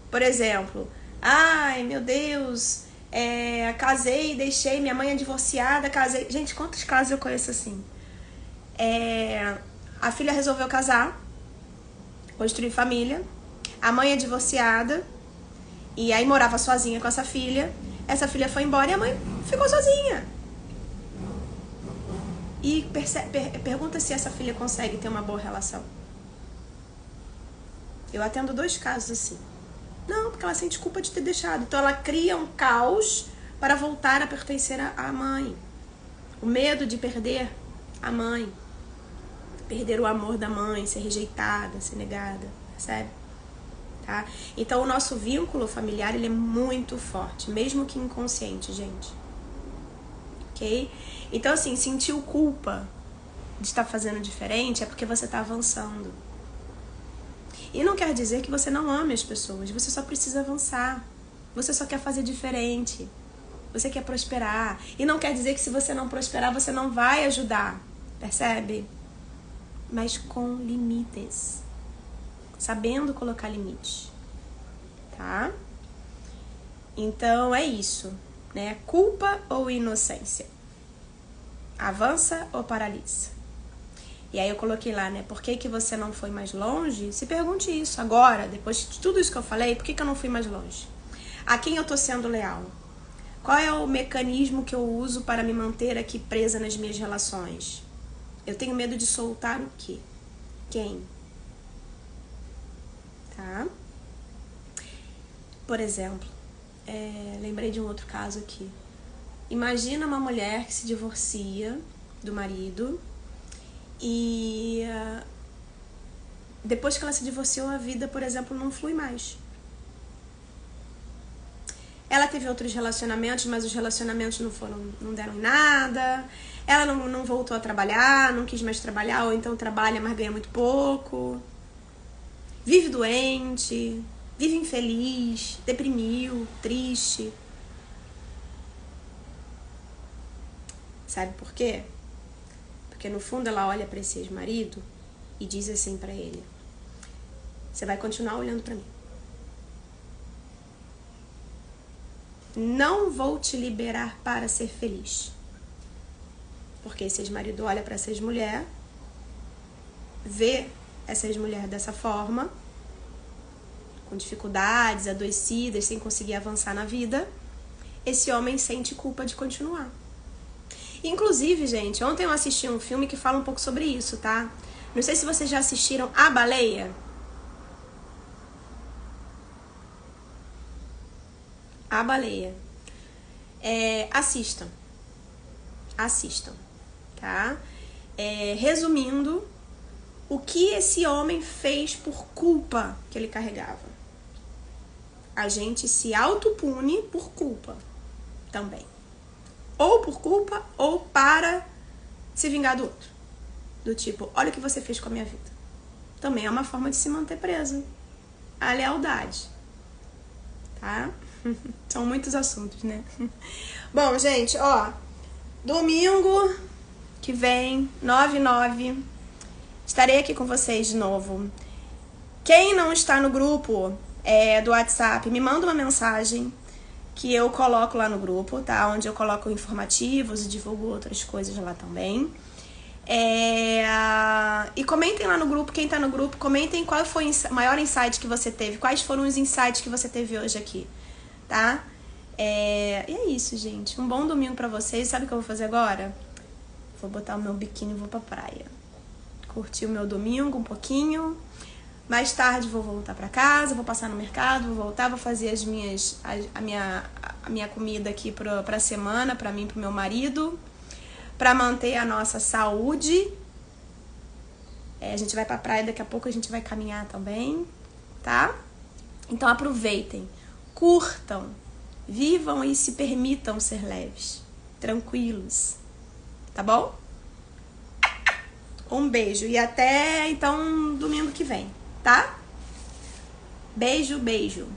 por exemplo, ai meu Deus, casei, deixei, minha mãe é divorciada, casei. Gente, quantos casos eu conheço assim? A filha resolveu casar, construir família, a mãe é divorciada, e aí morava sozinha com essa filha foi embora e a mãe ficou sozinha. E pergunta se essa filha consegue ter uma boa relação. Eu atendo 2 casos assim. Não, porque ela sente culpa de ter deixado. Então ela cria um caos para voltar a pertencer à mãe. O medo de perder a mãe. Perder o amor da mãe, ser rejeitada, ser negada. Percebe? Tá? Então o nosso vínculo familiar, ele é muito forte, mesmo que inconsciente, gente. Ok? Então assim, sentiu culpa de estar fazendo diferente é porque você está avançando. E não quer dizer que você não ame as pessoas, você só precisa avançar. Você só quer fazer diferente. Você quer prosperar. E não quer dizer que se você não prosperar, você não vai ajudar. Percebe? Mas com limites. Sabendo colocar limites. Tá? Então é isso, né? Culpa ou inocência? Avança ou paralisa? E aí eu coloquei lá, né? Por que que você não foi mais longe? Se pergunte isso agora, depois de tudo isso que eu falei, por que que eu não fui mais longe? A quem eu tô sendo leal? Qual é o mecanismo que eu uso para me manter aqui presa nas minhas relações? Eu tenho medo de soltar o quê? Quem? Tá? Por exemplo, lembrei de um outro caso aqui. Imagina uma mulher que se divorcia do marido e depois que ela se divorciou, a vida, por exemplo, não flui mais. Ela teve outros relacionamentos, mas os relacionamentos não deram em nada. Ela não voltou a trabalhar, não quis mais trabalhar, ou então trabalha, mas ganha muito pouco. Vive doente, vive infeliz, deprimiu, triste. Sabe por quê? Porque no fundo ela olha para esse ex-marido e diz assim para ele: você vai continuar olhando para mim. Não vou te liberar para ser feliz. Porque esse ex-marido olha para essa ex-mulher, vê essa ex-mulher dessa forma, com dificuldades, adoecidas, sem conseguir avançar na vida. Esse homem sente culpa de continuar. Inclusive, gente, ontem eu assisti um filme que fala um pouco sobre isso, tá? Não sei se vocês já assistiram A Baleia. A Baleia. Assistam, tá? Resumindo, o que esse homem fez por culpa que ele carregava? A gente se autopune por culpa também. Ou por culpa, ou para se vingar do outro. Do tipo, olha o que você fez com a minha vida. Também é uma forma de se manter preso. A lealdade. Tá? São muitos assuntos, né? Bom, gente, ó. Domingo que vem, 9/9, estarei aqui com vocês de novo. Quem não está no grupo do WhatsApp, me manda uma mensagem que eu coloco lá no grupo, tá? Onde eu coloco informativos e divulgo outras coisas lá também. E comentem lá no grupo, quem tá no grupo, comentem qual foi o maior insight que você teve, quais foram os insights que você teve hoje aqui, tá? E é isso, gente. Um bom domingo pra vocês. Sabe o que eu vou fazer agora? Vou botar o meu biquíni e vou pra praia. Curtir o meu domingo um pouquinho. Mais tarde vou voltar pra casa, vou passar no mercado, vou voltar, vou fazer a minha comida aqui pra semana, pra mim e pro meu marido, pra manter a nossa saúde. A gente vai pra praia, daqui a pouco a gente vai caminhar também, tá? Então aproveitem, curtam, vivam e se permitam ser leves, tranquilos, tá bom? Um beijo e até então domingo que vem, tá? Beijo, beijo.